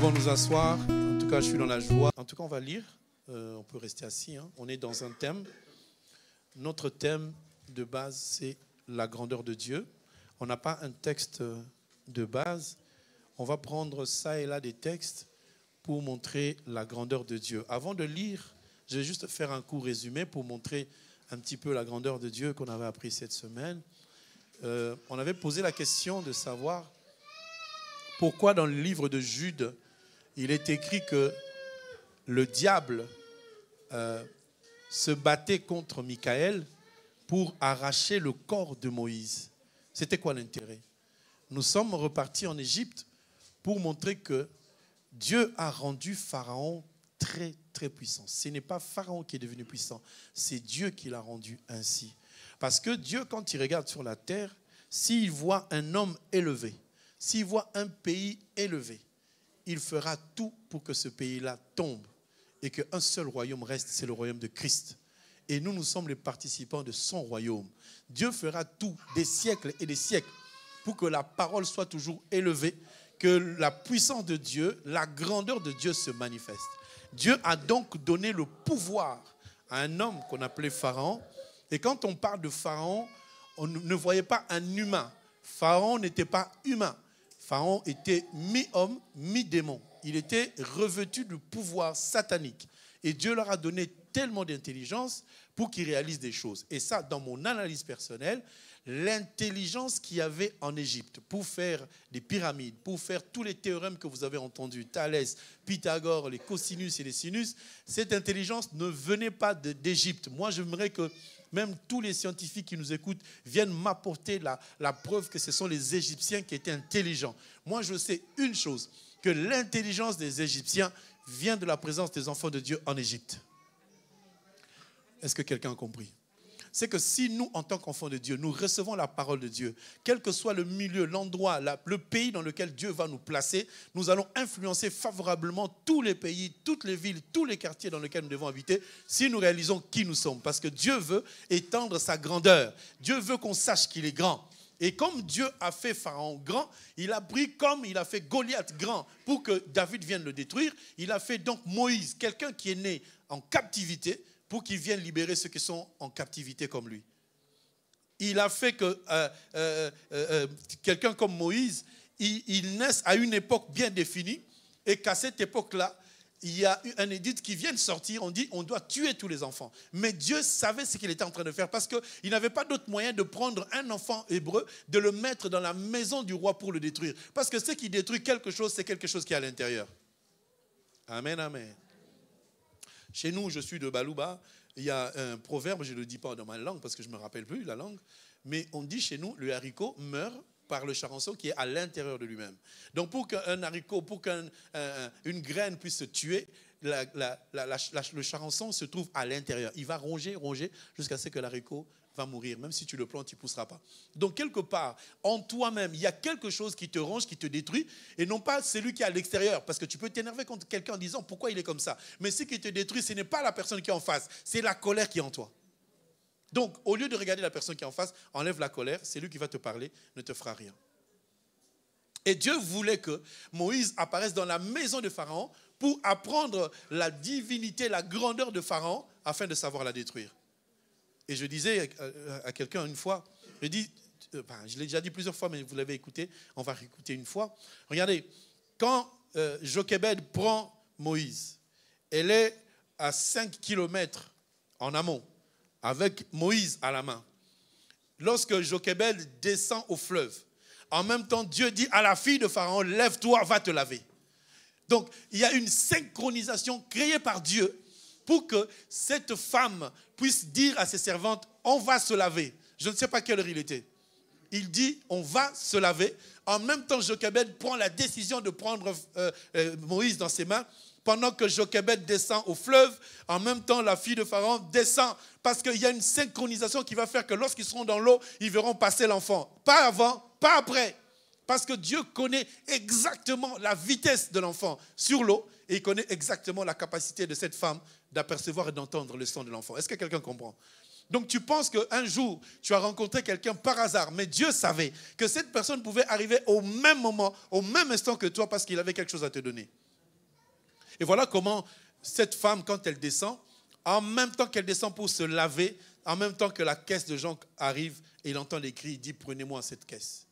pouvons nous asseoir. En tout cas, je suis dans la joie. En tout cas, on va lire. On peut rester assis. On est dans un thème. Notre thème de base, c'est la grandeur de Dieu. On n'a pas un texte de base. On va prendre ça et là des textes pour montrer la grandeur de Dieu. Avant de lire, je vais juste faire un court résumé pour montrer un petit peu la grandeur de Dieu qu'on avait appris cette semaine. On avait posé la question de savoir pourquoi dans le livre de Jude, il est écrit que le diable se battait contre Michaël pour arracher le corps de Moïse. C'était quoi l'intérêt? Nous sommes repartis en Égypte pour montrer que Dieu a rendu Pharaon très, très puissant. Ce n'est pas Pharaon qui est devenu puissant, c'est Dieu qui l'a rendu ainsi. Parce que Dieu, quand il regarde sur la terre, s'il voit un homme élevé, s'il voit un pays élevé, il fera tout pour que ce pays-là tombe et qu'un seul royaume reste, c'est le royaume de Christ. Et nous, nous sommes les participants de son royaume. Dieu fera tout, des siècles et des siècles, pour que la parole soit toujours élevée, que la puissance de Dieu, la grandeur de Dieu se manifeste. Dieu a donc donné le pouvoir à un homme qu'on appelait Pharaon. Et quand on parle de Pharaon, on ne voyait pas un humain. Pharaon n'était pas humain. Pharaon était mi-homme, mi-démon. Il était revêtu du pouvoir satanique. Et Dieu leur a donné tellement d'intelligence pour qu'ils réalisent des choses. Et ça, dans mon analyse personnelle, l'intelligence qu'il y avait en Égypte pour faire des pyramides, pour faire tous les théorèmes que vous avez entendus, Thalès, Pythagore, les cosinus et les sinus, cette intelligence ne venait pas d'Égypte. Moi, j'aimerais que même tous les scientifiques qui nous écoutent viennent m'apporter la preuve que ce sont les Égyptiens qui étaient intelligents. Moi, je sais une chose, que l'intelligence des Égyptiens vient de la présence des enfants de Dieu en Égypte. Est-ce que quelqu'un a compris? C'est que si nous, en tant qu'enfants de Dieu, nous recevons la parole de Dieu, quel que soit le milieu, l'endroit, le pays dans lequel Dieu va nous placer, nous allons influencer favorablement tous les pays, toutes les villes, tous les quartiers dans lesquels nous devons habiter, si nous réalisons qui nous sommes. Parce que Dieu veut étendre sa grandeur. Dieu veut qu'on sache qu'il est grand. Et comme Dieu a fait Pharaon grand, il a pris comme il a fait Goliath grand pour que David vienne le détruire. Il a fait donc Moïse, quelqu'un qui est né en captivité, pour qu'il vienne libérer ceux qui sont en captivité comme lui. Il a fait que quelqu'un comme Moïse, il naisse à une époque bien définie et qu'à cette époque-là, il y a eu un édit qui vient de sortir, on dit on doit tuer tous les enfants. Mais Dieu savait ce qu'il était en train de faire parce qu'il n'avait pas d'autre moyen de prendre un enfant hébreu, de le mettre dans la maison du roi pour le détruire. Parce que ce qui détruit quelque chose, c'est quelque chose qui est à l'intérieur. Amen, amen. Chez nous, je suis de Balouba, il y a un proverbe, je ne le dis pas dans ma langue parce que je ne me rappelle plus la langue, mais on dit chez nous, le haricot meurt par le charançon qui est à l'intérieur de lui-même. Donc pour qu'un haricot, pour qu'une graine puisse se tuer, le charançon se trouve à l'intérieur. Il va ronger jusqu'à ce que l'haricot va mourir. Même si tu le plantes, il ne poussera pas. Donc quelque part, en toi-même, il y a quelque chose qui te ronge, qui te détruit, et non pas celui qui est à l'extérieur. Parce que tu peux t'énerver contre quelqu'un en disant pourquoi il est comme ça. Mais ce qui te détruit, ce n'est pas la personne qui est en face, c'est la colère qui est en toi. Donc, au lieu de regarder la personne qui est en face, enlève la colère, c'est lui qui va te parler, ne te fera rien. Et Dieu voulait que Moïse apparaisse dans la maison de Pharaon pour apprendre la divinité, la grandeur de Pharaon, afin de savoir la détruire. Et je disais à quelqu'un une fois, je l'ai déjà dit plusieurs fois, mais vous l'avez écouté, on va réécouter une fois. Regardez, quand Jochébed prend Moïse, elle est à 5 kilomètres en amont, avec Moïse à la main. Lorsque Jochébed descend au fleuve, en même temps, Dieu dit à la fille de Pharaon, lève-toi, va te laver. Donc, il y a une synchronisation créée par Dieu pour que cette femme puisse dire à ses servantes, on va se laver. Je ne sais pas quelle heure il était. Il dit, on va se laver. En même temps, Jochébed prend la décision de prendre Moïse dans ses mains. Pendant que Jochébed descend au fleuve, en même temps, la fille de Pharaon descend. Parce qu'il y a une synchronisation qui va faire que lorsqu'ils seront dans l'eau, ils verront passer l'enfant. Pas avant, pas après. Parce que Dieu connaît exactement la vitesse de l'enfant sur l'eau et il connaît exactement la capacité de cette femme d'apercevoir et d'entendre le son de l'enfant. Est-ce que quelqu'un comprend? Donc tu penses qu'un jour, tu as rencontré quelqu'un par hasard, mais Dieu savait que cette personne pouvait arriver au même moment, au même instant que toi parce qu'il avait quelque chose à te donner. Et voilà comment cette femme, quand elle descend, en même temps qu'elle descend pour se laver, en même temps que la caisse de Jean arrive, et il entend les cris, il dit, prenez-moi cette caisse.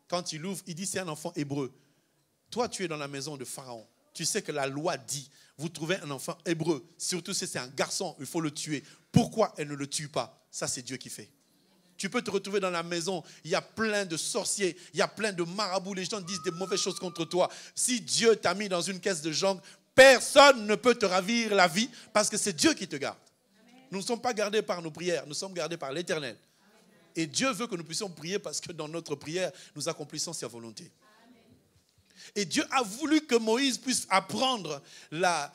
Quand il ouvre, il dit, c'est un enfant hébreu. Toi, tu es dans la maison de Pharaon. Tu sais que la loi dit, vous trouvez un enfant hébreu, surtout si c'est un garçon, il faut le tuer. Pourquoi elle ne le tue pas? Ça, c'est Dieu qui fait. Tu peux te retrouver dans la maison, il y a plein de sorciers, il y a plein de marabouts, les gens disent des mauvaises choses contre toi. Si Dieu t'a mis dans une caisse de Jean, personne ne peut te ravir la vie parce que c'est Dieu qui te garde. Nous ne sommes pas gardés par nos prières, nous sommes gardés par l'Éternel. Et Dieu veut que nous puissions prier parce que dans notre prière, nous accomplissons sa volonté. Et Dieu a voulu que Moïse puisse apprendre la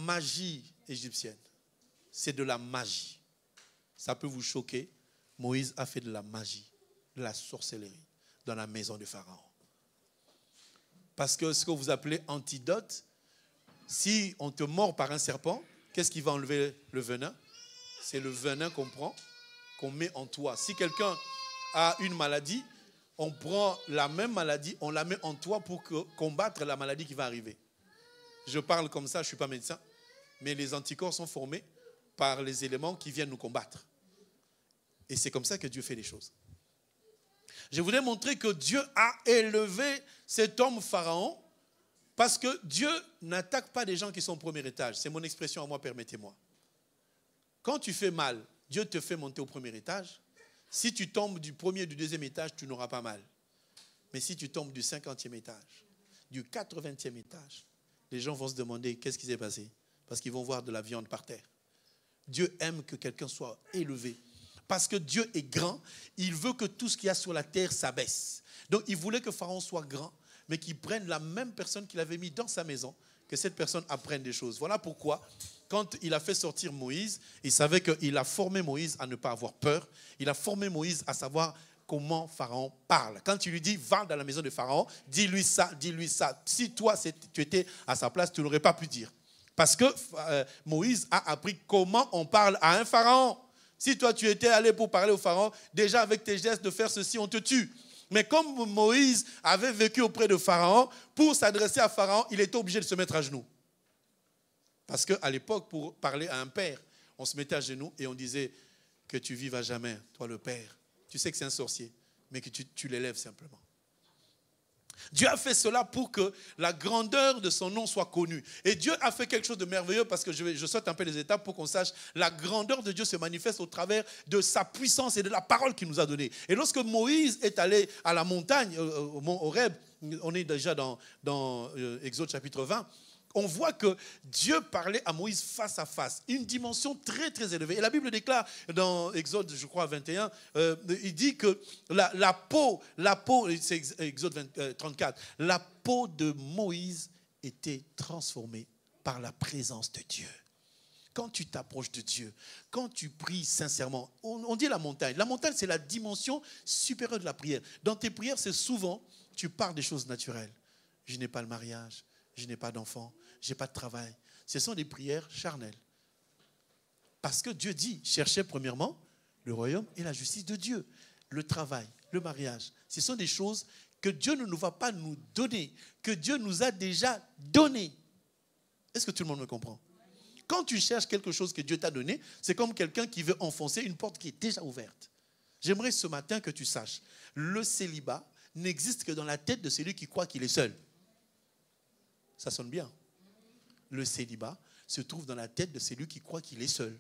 magie égyptienne. C'est de la magie. Ça peut vous choquer. Moïse a fait de la magie, de la sorcellerie dans la maison de Pharaon. Parce que ce que vous appelez antidote, si on te mord par un serpent, qu'est-ce qui va enlever le venin? C'est le venin qu'on prend, qu'on met en toi. Si quelqu'un a une maladie, on prend la même maladie, on la met en toi pour combattre la maladie qui va arriver. Je parle comme ça, je ne suis pas médecin, mais les anticorps sont formés par les éléments qui viennent nous combattre. Et c'est comme ça que Dieu fait les choses. Je voulais montrer que Dieu a élevé cet homme Pharaon parce que Dieu n'attaque pas des gens qui sont au premier étage. C'est mon expression à moi, permettez-moi. Quand tu fais mal, Dieu te fait monter au premier étage. Si tu tombes du premier et du deuxième étage, tu n'auras pas mal. Mais si tu tombes du 50e étage, du 80e étage, les gens vont se demander qu'est-ce qui s'est passé. Parce qu'ils vont voir de la viande par terre. Dieu aime que quelqu'un soit élevé. Parce que Dieu est grand, il veut que tout ce qu'il y a sur la terre s'abaisse. Donc il voulait que Pharaon soit grand, mais qu'il prenne la même personne qu'il avait mis dans sa maison, que cette personne apprenne des choses. Voilà pourquoi, quand il a fait sortir Moïse, il savait qu'il a formé Moïse à ne pas avoir peur. Il a formé Moïse à savoir comment Pharaon parle. Quand il lui dit, va dans la maison de Pharaon, dis-lui ça, dis-lui ça. Si toi, tu étais à sa place, tu n'aurais pas pu dire. Parce que Moïse a appris comment on parle à un Pharaon. Si toi, tu étais allé pour parler au Pharaon, déjà avec tes gestes de faire ceci, on te tue. Mais comme Moïse avait vécu auprès de Pharaon, pour s'adresser à Pharaon, il était obligé de se mettre à genoux. Parce qu'à l'époque, pour parler à un père, on se mettait à genoux et on disait que tu vives à jamais, toi le père. Tu sais que c'est un sorcier, mais que tu l'élèves simplement. Dieu a fait cela pour que la grandeur de son nom soit connue. Et Dieu a fait quelque chose de merveilleux parce que je saute un peu les étapes pour qu'on sache la grandeur de Dieu se manifeste au travers de sa puissance et de la parole qu'il nous a donnée. Et lorsque Moïse est allé à la montagne, au mont Horeb, on est déjà dans Exode chapitre 20, on voit que Dieu parlait à Moïse face à face, une dimension très très élevée. Et la Bible déclare dans Exode, je crois, 21, il dit que la peau, c'est Exode 34, la peau de Moïse était transformée par la présence de Dieu. Quand tu t'approches de Dieu, quand tu pries sincèrement, on dit la montagne. La montagne, c'est la dimension supérieure de la prière. Dans tes prières, c'est souvent, tu parles des choses naturelles. Je n'ai pas le mariage. Je n'ai pas d'enfant, je n'ai pas de travail. Ce sont des prières charnelles. Parce que Dieu dit, cherchez premièrement le royaume et la justice de Dieu. Le travail, le mariage, ce sont des choses que Dieu ne va pas nous donner, que Dieu nous a déjà données. Est-ce que tout le monde me comprend? Quand tu cherches quelque chose que Dieu t'a donné, c'est comme quelqu'un qui veut enfoncer une porte qui est déjà ouverte. J'aimerais ce matin que tu saches, le célibat n'existe que dans la tête de celui qui croit qu'il est seul. Ça sonne bien. Le célibat se trouve dans la tête de celui qui croit qu'il est seul.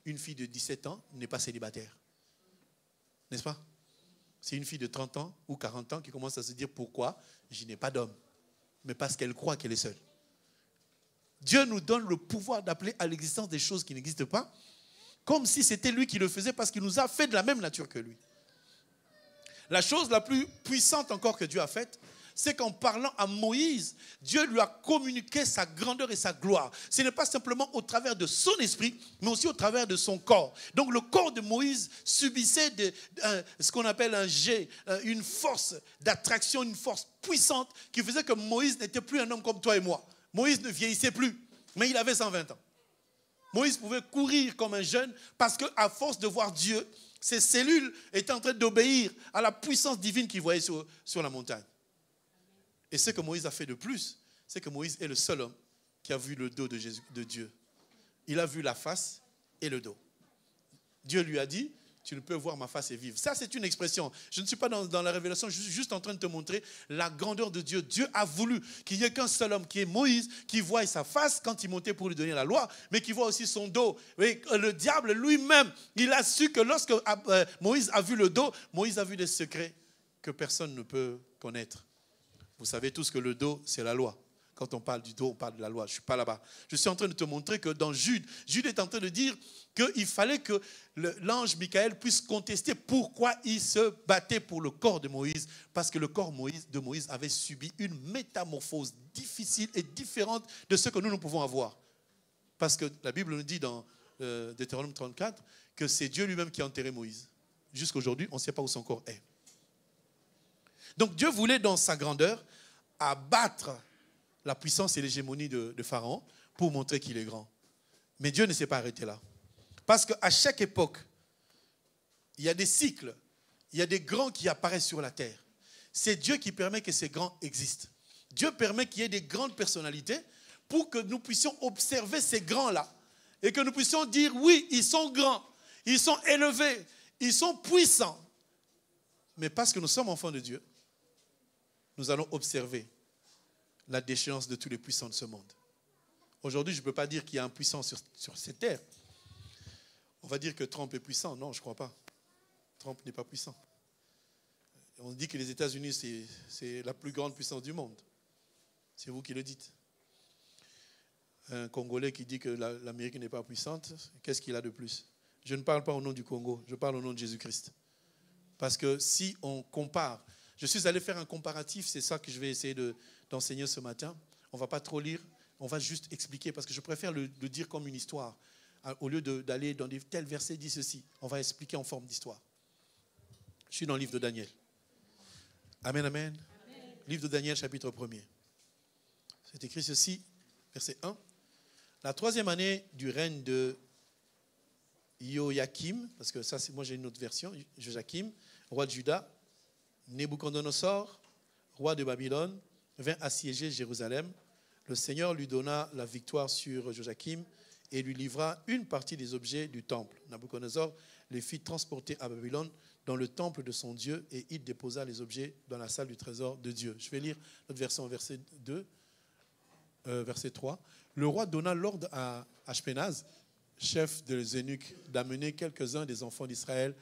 Une fille de 17 ans n'est pas célibataire. N'est-ce pas? C'est une fille de 30 ans ou 40 ans qui commence à se dire pourquoi je n'ai pas d'homme. Mais parce qu'elle croit qu'elle est seule. Dieu nous donne le pouvoir d'appeler à l'existence des choses qui n'existent pas, comme si c'était lui qui le faisait parce qu'il nous a fait de la même nature que lui. La chose la plus puissante encore que Dieu a faite, c'est qu'en parlant à Moïse, Dieu lui a communiqué sa grandeur et sa gloire. Ce n'est pas simplement au travers de son esprit, mais aussi au travers de son corps. Donc le corps de Moïse subissait ce qu'on appelle un jet, une force d'attraction, une force puissante qui faisait que Moïse n'était plus un homme comme toi et moi. Moïse ne vieillissait plus, mais il avait 120 ans. Moïse pouvait courir comme un jeune parce qu'à force de voir Dieu, ses cellules étaient en train d'obéir à la puissance divine qu'il voyait sur la montagne. Et ce que Moïse a fait de plus, c'est que Moïse est le seul homme qui a vu le dos de Dieu. Il a vu la face et le dos. Dieu lui a dit, tu ne peux voir ma face et vivre. Ça, c'est une expression. Je ne suis pas dans la révélation, je suis juste en train de te montrer la grandeur de Dieu. Dieu a voulu qu'il n'y ait qu'un seul homme, qui est Moïse, qui voie sa face quand il montait pour lui donner la loi, mais qui voit aussi son dos. Et le diable lui-même, il a su que lorsque Moïse a vu le dos, Moïse a vu des secrets que personne ne peut connaître. Vous savez tous que le dos, c'est la loi. Quand on parle du dos, on parle de la loi. Je ne suis pas là-bas. Je suis en train de te montrer que dans Jude, Jude est en train de dire qu'il fallait que l'ange Michael puisse contester pourquoi il se battait pour le corps de Moïse. Parce que le corps de Moïse avait subi une métamorphose difficile et différente de ce que nous pouvons avoir. Parce que la Bible nous dit dans Deutéronome 34 que c'est Dieu lui-même qui a enterré Moïse. Jusqu'à aujourd'hui, on ne sait pas où son corps est. Donc Dieu voulait dans sa grandeur abattre la puissance et l'hégémonie de Pharaon pour montrer qu'il est grand. Mais Dieu ne s'est pas arrêté là. Parce qu'à chaque époque, il y a des cycles, il y a des grands qui apparaissent sur la terre. C'est Dieu qui permet que ces grands existent. Dieu permet qu'il y ait des grandes personnalités pour que nous puissions observer ces grands-là et que nous puissions dire, oui, ils sont grands, ils sont élevés, ils sont puissants. Mais parce que nous sommes enfants de Dieu, nous allons observer la déchéance de tous les puissants de ce monde. Aujourd'hui, je ne peux pas dire qu'il y a un puissant sur cette terre. On va dire que Trump est puissant. Non, je ne crois pas. Trump n'est pas puissant. On dit que les États-Unis, c'est la plus grande puissance du monde. C'est vous qui le dites. Un Congolais qui dit que l'Amérique n'est pas puissante, qu'est-ce qu'il a de plus? Je ne parle pas au nom du Congo, je parle au nom de Jésus-Christ. Parce que si on compare, je suis allé faire un comparatif, c'est ça que je vais essayer d'enseigner ce matin. On ne va pas trop lire, on va juste expliquer, parce que je préfère le dire comme une histoire. Au lieu d'aller dans des tels versets, dit ceci. On va expliquer en forme d'histoire. Je suis dans le livre de Daniel. Amen, amen. Amen. Livre de Daniel, chapitre 1er. C'est écrit ceci, verset 1. La 3e année du règne de Joachim, parce que ça, moi j'ai une autre version, Joachim, roi de Juda, Nebuchadnezzar, roi de Babylone, vint assiéger Jérusalem. Le Seigneur lui donna la victoire sur Joachim et lui livra une partie des objets du temple. Nabuchodonosor les fit transporter à Babylone dans le temple de son Dieu et il déposa les objets dans la salle du trésor de Dieu. Je vais lire notre version, verset 2, verset 3. Le roi donna l'ordre à Ashpenaz, chef des eunuques, d'amener quelques-uns des enfants d'Israël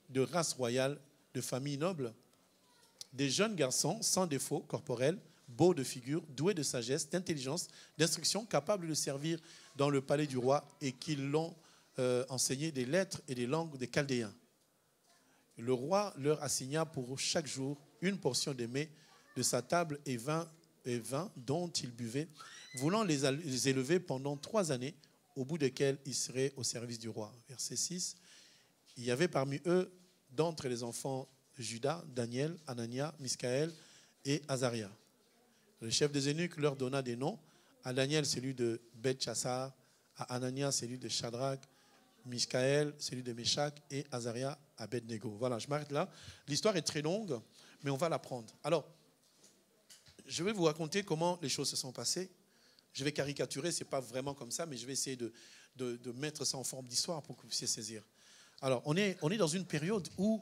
de race royale, de famille noble, des jeunes garçons sans défaut corporel, beaux de figure, doués de sagesse, d'intelligence, d'instruction, capables de servir dans le palais du roi et qui l'ont enseigné des lettres et des langues des Chaldéens. Le roi leur assigna pour chaque jour une portion des mets de sa table et vin dont ils buvaient, voulant les élever pendant 3 années, au bout desquelles ils seraient au service du roi. Verset 6. Il y avait parmi eux, d'entre les enfants de Juda, Daniel, Anania, Miskaël et Azaria. Le chef des eunuques leur donna des noms. À Daniel, celui de Beltchassar, à Anania, celui de Shadrach, Miskaël, celui de Meshach, et Azaria, Abednego. Voilà, je m'arrête là. L'histoire est très longue, mais on va l'apprendre. Alors, je vais vous raconter comment les choses se sont passées. Je vais caricaturer, ce n'est pas vraiment comme ça, mais je vais essayer de mettre ça en forme d'histoire pour que vous puissiez saisir. Alors, on est dans une période où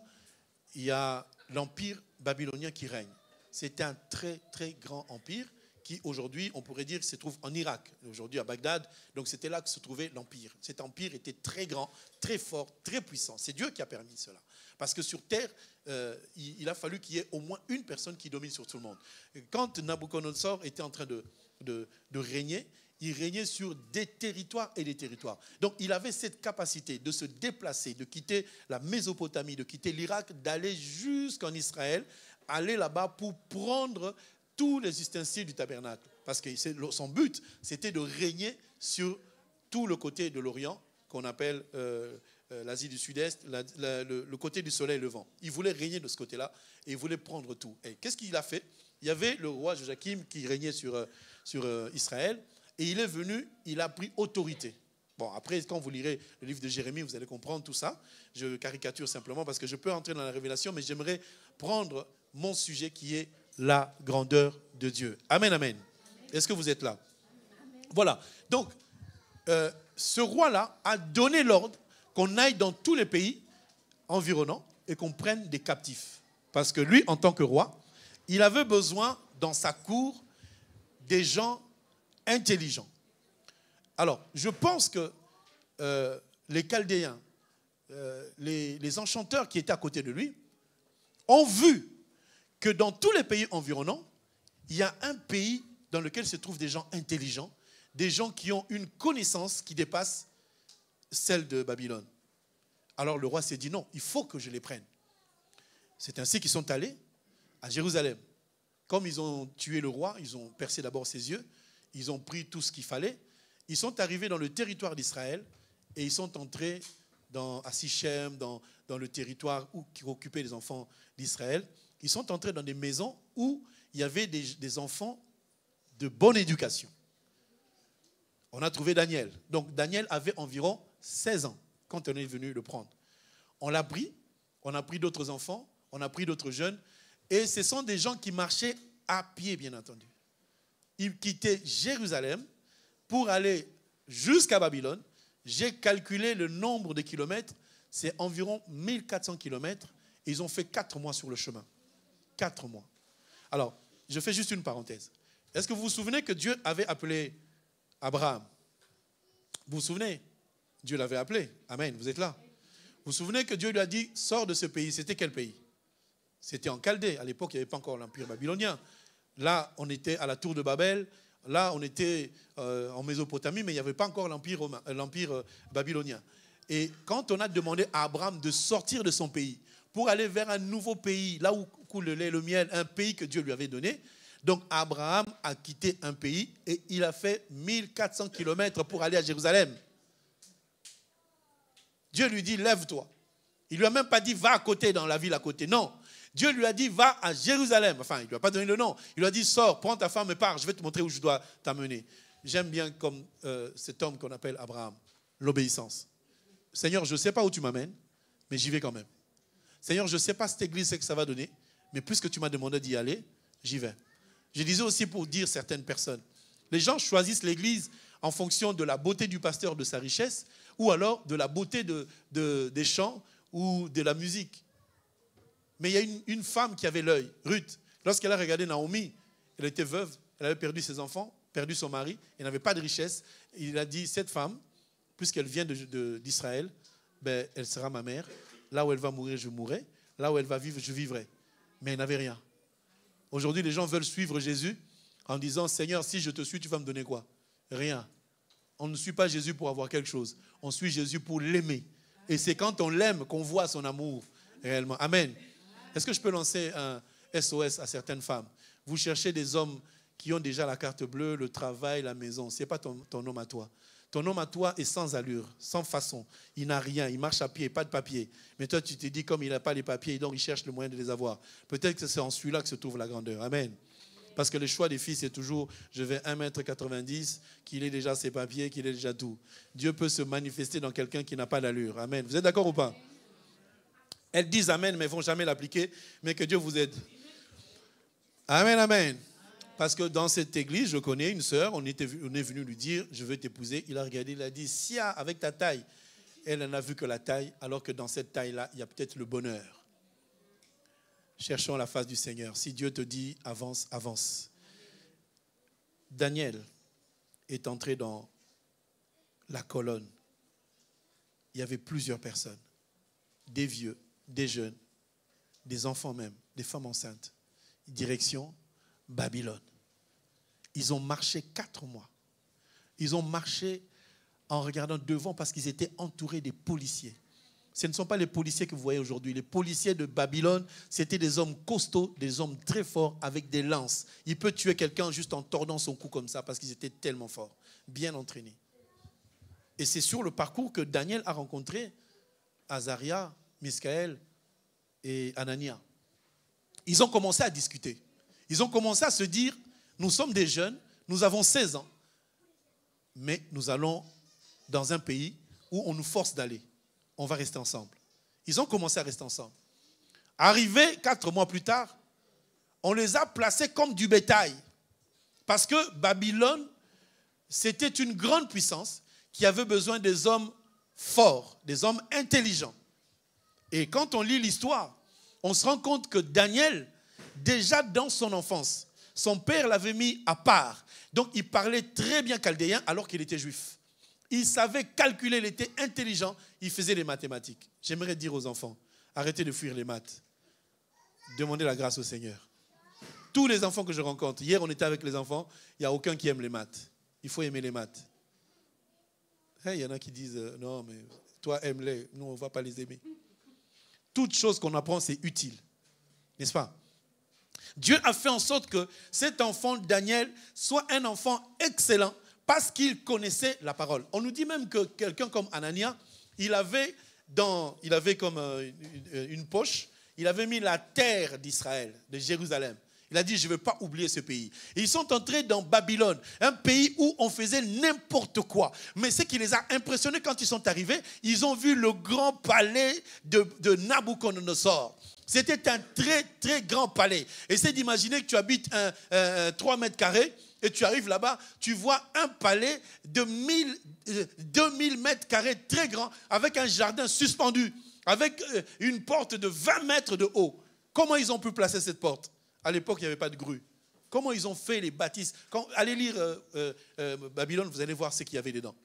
il y a l'empire babylonien qui règne. C'était un très, très grand empire qui, aujourd'hui, on pourrait dire, se trouve en Irak, aujourd'hui à Bagdad. Donc, c'était là que se trouvait l'empire. Cet empire était très grand, très fort, très puissant. C'est Dieu qui a permis cela. Parce que sur terre, il a fallu qu'il y ait au moins une personne qui domine sur tout le monde. Quand Nabuchodonosor était en train de régner, il régnait sur des territoires et des territoires. Donc, il avait cette capacité de se déplacer, de quitter la Mésopotamie, de quitter l'Irak, d'aller jusqu'en Israël, aller là-bas pour prendre tous les ustensiles du tabernacle. Parce que son but, c'était de régner sur tout le côté de l'Orient, qu'on appelle l'Asie du Sud-Est, le côté du soleil levant. Il voulait régner de ce côté-là et il voulait prendre tout. Et qu'est-ce qu'il a fait? Il y avait le roi Joachim qui régnait sur Israël et il est venu, il a pris autorité. Bon, après, quand vous lirez le livre de Jérémie, vous allez comprendre tout ça. Je caricature simplement parce que je peux entrer dans la révélation, mais j'aimerais prendre mon sujet qui est la grandeur de Dieu. Amen, amen. Est-ce que vous êtes là? Voilà. Donc, ce roi-là a donné l'ordre qu'on aille dans tous les pays environnants et qu'on prenne des captifs. Parce que lui, en tant que roi, il avait besoin, dans sa cour, des gens intelligents. Alors, je pense que les Chaldéens, les enchanteurs qui étaient à côté de lui, ont vu que dans tous les pays environnants, il y a un pays dans lequel se trouvent des gens intelligents, des gens qui ont une connaissance qui dépasse celle de Babylone. Alors le roi s'est dit non, il faut que je les prenne. C'est ainsi qu'ils sont allés à Jérusalem. Comme ils ont tué le roi, ils ont percé d'abord ses yeux, ils ont pris tout ce qu'il fallait, ils sont arrivés dans le territoire d'Israël et ils sont entrés à Sichem, dans le territoire qui occupait les enfants d'Israël. Ils sont entrés dans des maisons où il y avait des enfants de bonne éducation. On a trouvé Daniel. Donc Daniel avait environ 16 ans quand on est venu le prendre. On l'a pris, on a pris d'autres enfants, on a pris d'autres jeunes. Et ce sont des gens qui marchaient à pied, bien entendu. Ils quittaient Jérusalem pour aller jusqu'à Babylone. J'ai calculé le nombre de kilomètres, c'est environ 1400 kilomètres. Ils ont fait 4 mois sur le chemin. 4 mois. Alors, je fais juste une parenthèse. Est-ce que vous vous souvenez que Dieu avait appelé Abraham? Vous vous souvenez? Dieu l'avait appelé. Amen, vous êtes là. Vous vous souvenez que Dieu lui a dit, sors de ce pays. C'était quel pays? C'était en Chaldée. À l'époque, il n'y avait pas encore l'empire babylonien. Là, on était à la tour de Babel. Là, on était en Mésopotamie, mais il n'y avait pas encore l'empire babylonien. Et quand on a demandé à Abraham de sortir de son pays pour aller vers un nouveau pays, là où coule le lait et le miel, un pays que Dieu lui avait donné, donc Abraham a quitté un pays et il a fait 1400 kilomètres pour aller à Jérusalem. Dieu lui dit, lève-toi. Il ne lui a même pas dit, va à côté, dans la ville à côté. Non. Dieu lui a dit, va à Jérusalem. Enfin, il ne lui a pas donné le nom. Il lui a dit, sors, prends ta femme et pars. Je vais te montrer où je dois t'amener. J'aime bien comme cet homme qu'on appelle Abraham, l'obéissance. Seigneur, je ne sais pas où tu m'amènes, mais j'y vais quand même. Seigneur, je ne sais pas cette église ce que ça va donner, mais puisque tu m'as demandé d'y aller, j'y vais. Je disais aussi pour dire certaines personnes, les gens choisissent l'église en fonction de la beauté du pasteur, de sa richesse, ou alors de la beauté des chants ou de la musique. Mais il y a une femme qui avait l'œil, Ruth. Lorsqu'elle a regardé Naomi, elle était veuve, elle avait perdu ses enfants, perdu son mari, elle n'avait pas de richesse. Il a dit, cette femme, puisqu'elle vient d'Israël, ben, elle sera ma mère. Là où elle va mourir, je mourrai. Là où elle va vivre, je vivrai. Mais elle n'avait rien. Aujourd'hui, les gens veulent suivre Jésus en disant, Seigneur, si je te suis, tu vas me donner quoi? Rien. On ne suit pas Jésus pour avoir quelque chose. On suit Jésus pour l'aimer. Et c'est quand on l'aime qu'on voit son amour réellement. Amen. Est-ce que je peux lancer un SOS à certaines femmes? Vous cherchez des hommes qui ont déjà la carte bleue, le travail, la maison. Ce n'est pas ton homme à toi. Ton homme à toi est sans allure, sans façon. Il n'a rien, il marche à pied, pas de papier. Mais toi, tu te dis, comme il n'a pas les papiers, donc il cherche le moyen de les avoir. Peut-être que c'est en celui-là que se trouve la grandeur. Amen. Parce que le choix des filles, c'est toujours, je vais 1,90 m, qu'il ait déjà ses papiers, qu'il ait déjà tout. Dieu peut se manifester dans quelqu'un qui n'a pas d'allure. Amen. Vous êtes d'accord ou pas? Elles disent amen, mais elles ne vont jamais l'appliquer. Mais que Dieu vous aide. Amen, amen. Parce que dans cette église, je connais une sœur, on est venu lui dire, je veux t'épouser. Il a regardé, il a dit, si avec ta taille, elle n'en a vu que la taille, alors que dans cette taille-là, il y a peut-être le bonheur. Cherchons la face du Seigneur. Si Dieu te dit, avance, avance. Daniel est entré dans la colonne. Il y avait plusieurs personnes, des vieux, des jeunes, des enfants même, des femmes enceintes. Direction Babylone. Ils ont marché 4 mois. Ils ont marché en regardant devant parce qu'ils étaient entourés des policiers. Ce ne sont pas les policiers que vous voyez aujourd'hui. Les policiers de Babylone, c'était des hommes costauds, des hommes très forts avec des lances. Il peut tuer quelqu'un juste en tordant son cou comme ça parce qu'ils étaient tellement forts, bien entraînés. Et c'est sur le parcours que Daniel a rencontré Azaria, Miskaël et Anania. Ils ont commencé à discuter. Ils ont commencé à se dire, nous sommes des jeunes, nous avons 16 ans, mais nous allons dans un pays où on nous force d'aller. On va rester ensemble. Ils ont commencé à rester ensemble. Arrivés 4 mois plus tard, on les a placés comme du bétail. Parce que Babylone c'était une grande puissance qui avait besoin des hommes forts, des hommes intelligents. Et quand on lit l'histoire, on se rend compte que Daniel, déjà dans son enfance, son père l'avait mis à part. Donc il parlait très bien chaldéen alors qu'il était juif. Il savait calculer, il était intelligent, il faisait les mathématiques. J'aimerais dire aux enfants, arrêtez de fuir les maths. Demandez la grâce au Seigneur. Tous les enfants que je rencontre, hier on était avec les enfants, il n'y a aucun qui aime les maths. Il faut aimer les maths. Il y en a qui disent, non mais toi aime-les, nous on ne va pas les aimer. Toute chose qu'on apprend c'est utile, n'est-ce pas? Dieu a fait en sorte que cet enfant Daniel soit un enfant excellent parce qu'il connaissait la parole. On nous dit même que quelqu'un comme Anania, il avait comme une poche, il avait mis la terre d'Israël, de Jérusalem. Il a dit, je ne veux pas oublier ce pays. Et ils sont entrés dans Babylone, un pays où on faisait n'importe quoi. Mais ce qui les a impressionnés quand ils sont arrivés, ils ont vu le grand palais de Nabuchodonosor. C'était un très, très grand palais. Essaye d'imaginer que tu habites 3 mètres carrés et tu arrives là-bas, tu vois un palais de 2000 mètres carrés très grand avec un jardin suspendu, avec une porte de 20 mètres de haut. Comment ils ont pu placer cette porte? À l'époque, il n'y avait pas de grue. Comment ils ont fait les bâtisses? Allez lire Babylone, vous allez voir ce qu'il y avait dedans.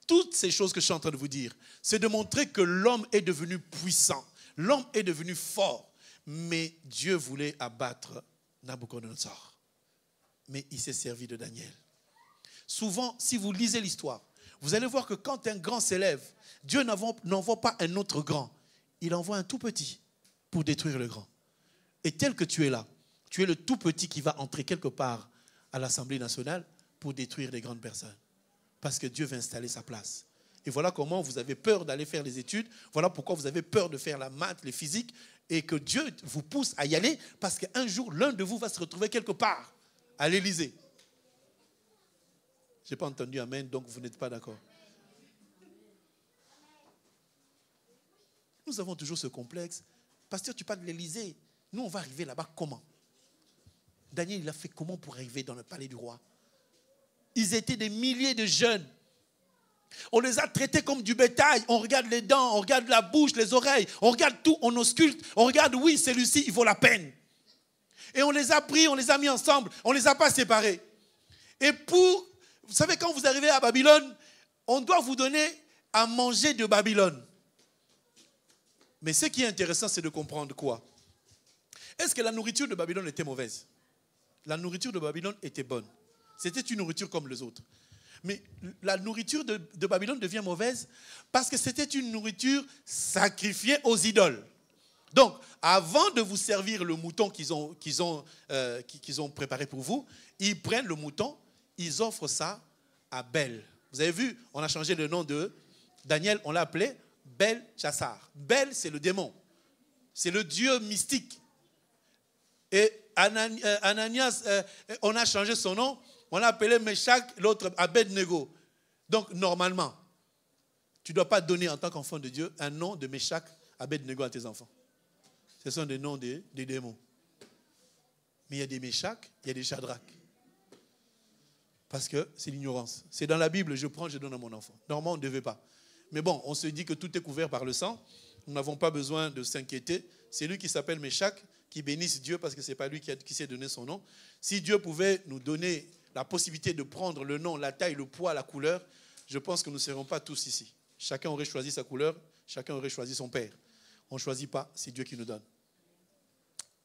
Toutes ces choses que je suis en train de vous dire, c'est de montrer que l'homme est devenu puissant. L'homme est devenu fort. Mais Dieu voulait abattre Nabuchodonosor. Mais il s'est servi de Daniel. Souvent, si vous lisez l'histoire, vous allez voir que quand un grand s'élève, Dieu n'envoie pas un autre grand. Il envoie un tout petit pour détruire le grand. Et tel que tu es là, tu es le tout petit qui va entrer quelque part à l'Assemblée nationale pour détruire les grandes personnes. Parce que Dieu va installer sa place. Et voilà comment vous avez peur d'aller faire les études. Voilà pourquoi vous avez peur de faire la maths, les physiques. Et que Dieu vous pousse à y aller parce qu'un jour, l'un de vous va se retrouver quelque part à l'Élysée. Je n'ai pas entendu amen, donc vous n'êtes pas d'accord. Nous avons toujours ce complexe. Pasteur, tu parles de l'Élysée. Nous, on va arriver là-bas comment? Daniel, il a fait comment pour arriver dans le palais du roi? Ils étaient des milliers de jeunes. On les a traités comme du bétail. On regarde les dents, on regarde la bouche, les oreilles. On regarde tout, on ausculte. On regarde, oui, celui-ci, il vaut la peine. Et on les a pris, on les a mis ensemble. On ne les a pas séparés. Et vous savez, quand vous arrivez à Babylone, on doit vous donner à manger de Babylone. Mais ce qui est intéressant, c'est de comprendre quoi? Est-ce que la nourriture de Babylone était mauvaise? La nourriture de Babylone était bonne. C'était une nourriture comme les autres. Mais la nourriture de Babylone devient mauvaise parce que c'était une nourriture sacrifiée aux idoles. Donc, avant de vous servir le mouton qu'ils ont préparé pour vous, ils prennent le mouton, ils offrent ça à Bel. Vous avez vu, on a changé le nom de Daniel, on l'a appelé Belchassar. Bel, c'est le démon. C'est le dieu mystique. Et Ananias, on a changé son nom, on l'a appelé Meshach, l'autre Abednego. Donc, normalement, tu ne dois pas donner en tant qu'enfant de Dieu un nom de Meshach, Abednego à tes enfants. Ce sont des noms des démons. Mais il y a des Meshach, il y a des Shadrach. Parce que c'est l'ignorance. C'est dans la Bible, je prends, je donne à mon enfant. Normalement, on ne devait pas. Mais bon, on se dit que tout est couvert par le sang. Nous n'avons pas besoin de s'inquiéter. C'est lui qui s'appelle Meshach, qui bénisse Dieu parce que ce n'est pas lui qui s'est donné son nom. Si Dieu pouvait nous donner la possibilité de prendre le nom, la taille, le poids, la couleur, je pense que nous ne serions pas tous ici. Chacun aurait choisi sa couleur, chacun aurait choisi son père. On ne choisit pas, c'est Dieu qui nous donne.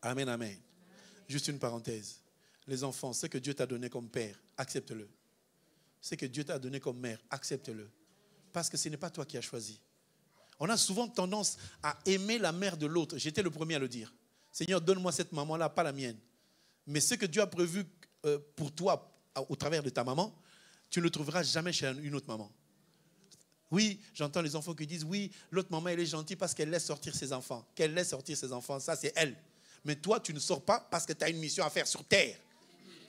Amen, amen. Juste une parenthèse. Les enfants, ce que Dieu t'a donné comme père, accepte-le. Ce que Dieu t'a donné comme mère, accepte-le. Parce que ce n'est pas toi qui as choisi. On a souvent tendance à aimer la mère de l'autre. J'étais le premier à le dire. Seigneur, donne-moi cette maman-là, pas la mienne. Mais ce que Dieu a prévu pour toi, au travers de ta maman, tu ne le trouveras jamais chez une autre maman. Oui, j'entends les enfants qui disent, oui, l'autre maman, elle est gentille parce qu'elle laisse sortir ses enfants. Qu'elle laisse sortir ses enfants, ça c'est elle. Mais toi, tu ne sors pas parce que tu as une mission à faire sur terre.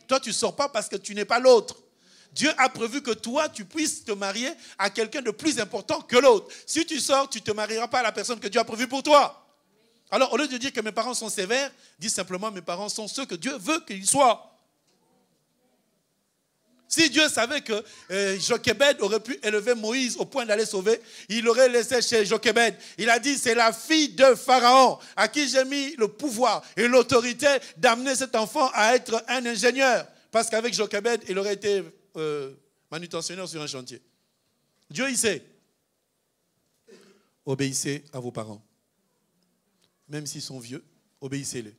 Toi, tu ne sors pas parce que tu n'es pas l'autre. Dieu a prévu que toi, tu puisses te marier à quelqu'un de plus important que l'autre. Si tu sors, tu ne te marieras pas à la personne que Dieu a prévue pour toi. Alors, au lieu de dire que mes parents sont sévères, dis simplement, mes parents sont ceux que Dieu veut qu'ils soient. Si Dieu savait que Jochebed aurait pu élever Moïse au point d'aller sauver, il aurait laissé chez Jochebed. Il a dit, c'est la fille de Pharaon à qui j'ai mis le pouvoir et l'autorité d'amener cet enfant à être un ingénieur. Parce qu'avec Jochebed, il aurait été manutentionnaire sur un chantier. Dieu, il sait. Obéissez à vos parents. Même s'ils sont vieux, obéissez-les.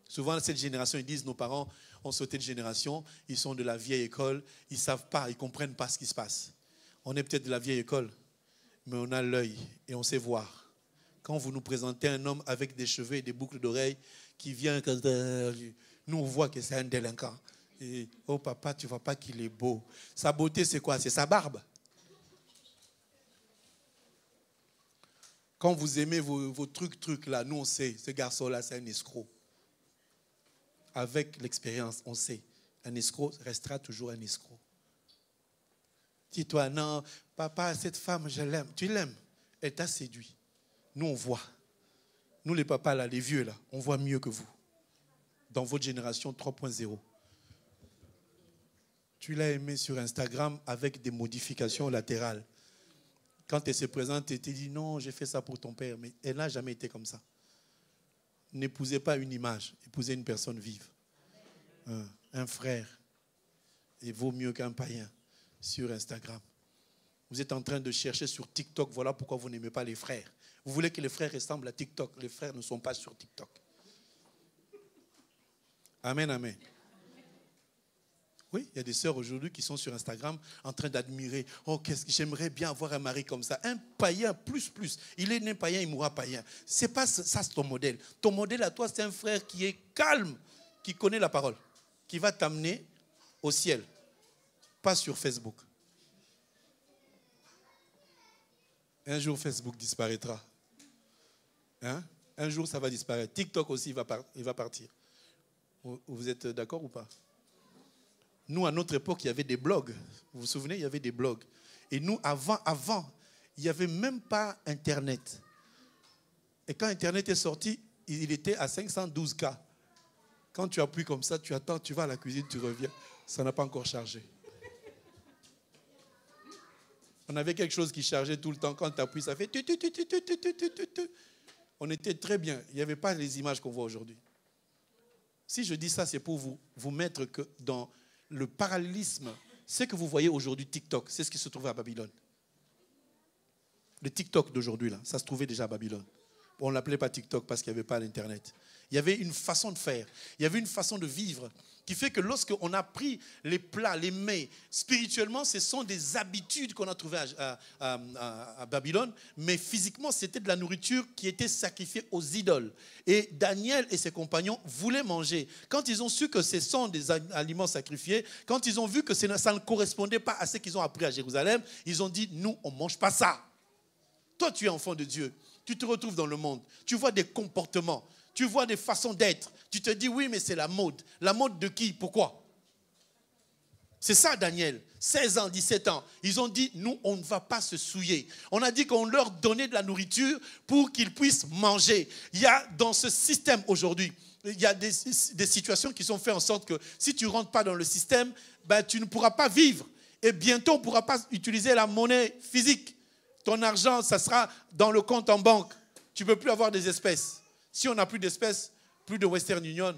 Souvent, cette génération, ils disent, nos parents ont sauté de génération, ils sont de la vieille école, ils ne savent pas, ils ne comprennent pas ce qui se passe. On est peut-être de la vieille école, mais on a l'œil et on sait voir. Quand vous nous présentez un homme avec des cheveux et des boucles d'oreilles qui vient, nous on voit que c'est un délinquant. Et, oh papa, tu ne vois pas qu'il est beau. Sa beauté, c'est quoi? C'est sa barbe. Quand vous aimez vos trucs là, nous on sait, ce garçon-là, c'est un escroc. Avec l'expérience, on sait, un escroc restera toujours un escroc. Dis-toi, non, papa, cette femme, je l'aime. Tu l'aimes, elle t'a séduit. Nous, on voit. Nous, les papas, là, les vieux, là, on voit mieux que vous. Dans votre génération 3.0. Tu l'as aimé sur Instagram avec des modifications latérales. Quand elle se présente, elle te dit, non, j'ai fait ça pour ton père. Mais elle n'a jamais été comme ça. N'épousez pas une image, épousez une personne vive. Un frère. Il vaut mieux qu'un païen sur Instagram. Vous êtes en train de chercher sur TikTok, voilà pourquoi vous n'aimez pas les frères. Vous voulez que les frères ressemblent à TikTok. Les frères ne sont pas sur TikTok. Amen, amen. Oui, il y a des sœurs aujourd'hui qui sont sur Instagram en train d'admirer. Oh, qu'est-ce que j'aimerais bien avoir un mari comme ça. Un païen plus. Il est né païen, il mourra païen. C'est pas ça, c'est ton modèle. Ton modèle à toi, c'est un frère qui est calme, qui connaît la parole, qui va t'amener au ciel. Pas sur Facebook. Un jour, Facebook disparaîtra. Hein? Un jour, ça va disparaître. TikTok aussi, il va partir. Vous êtes d'accord ou pas? Nous, à notre époque, il y avait des blogs. Vous vous souvenez, il y avait des blogs. Et nous, avant, il n'y avait même pas Internet. Et quand Internet est sorti, il était à 512K. Quand tu appuies comme ça, tu attends, tu vas à la cuisine, tu reviens. Ça n'a pas encore chargé. On avait quelque chose qui chargeait tout le temps. Quand tu appuies, ça fait... On était très bien. Il n'y avait pas les images qu'on voit aujourd'hui. Si je dis ça, c'est pour vous mettre que dans... le parallélisme, ce que vous voyez aujourd'hui, TikTok, c'est ce qui se trouvait à Babylone. Le TikTok d'aujourd'hui, là, ça se trouvait déjà à Babylone. On ne l'appelait pas TikTok parce qu'il n'y avait pas l'Internet. Il y avait une façon de faire, il y avait une façon de vivre qui fait que lorsqu'on a pris les plats, les mets, spirituellement, ce sont des habitudes qu'on a trouvées à Babylone, mais physiquement, c'était de la nourriture qui était sacrifiée aux idoles. Et Daniel et ses compagnons voulaient manger. Quand ils ont su que ce sont des aliments sacrifiés, quand ils ont vu que ça ne correspondait pas à ce qu'ils ont appris à Jérusalem, ils ont dit, nous, on ne mange pas ça. Toi, tu es enfant de Dieu. Tu te retrouves dans le monde. Tu vois des comportements. Tu vois des façons d'être. Tu te dis, oui, mais c'est la mode. La mode de qui? Pourquoi? C'est ça, Daniel. 16 ans, 17 ans. Ils ont dit, nous, on ne va pas se souiller. On a dit qu'on leur donnait de la nourriture pour qu'ils puissent manger. Il y a dans ce système aujourd'hui, il y a des situations qui sont faites en sorte que si tu ne rentres pas dans le système, ben, tu ne pourras pas vivre. Et bientôt, on ne pourra pas utiliser la monnaie physique. Ton argent, ça sera dans le compte en banque. Tu ne peux plus avoir des espèces. Si on n'a plus d'espèces, plus de Western Union,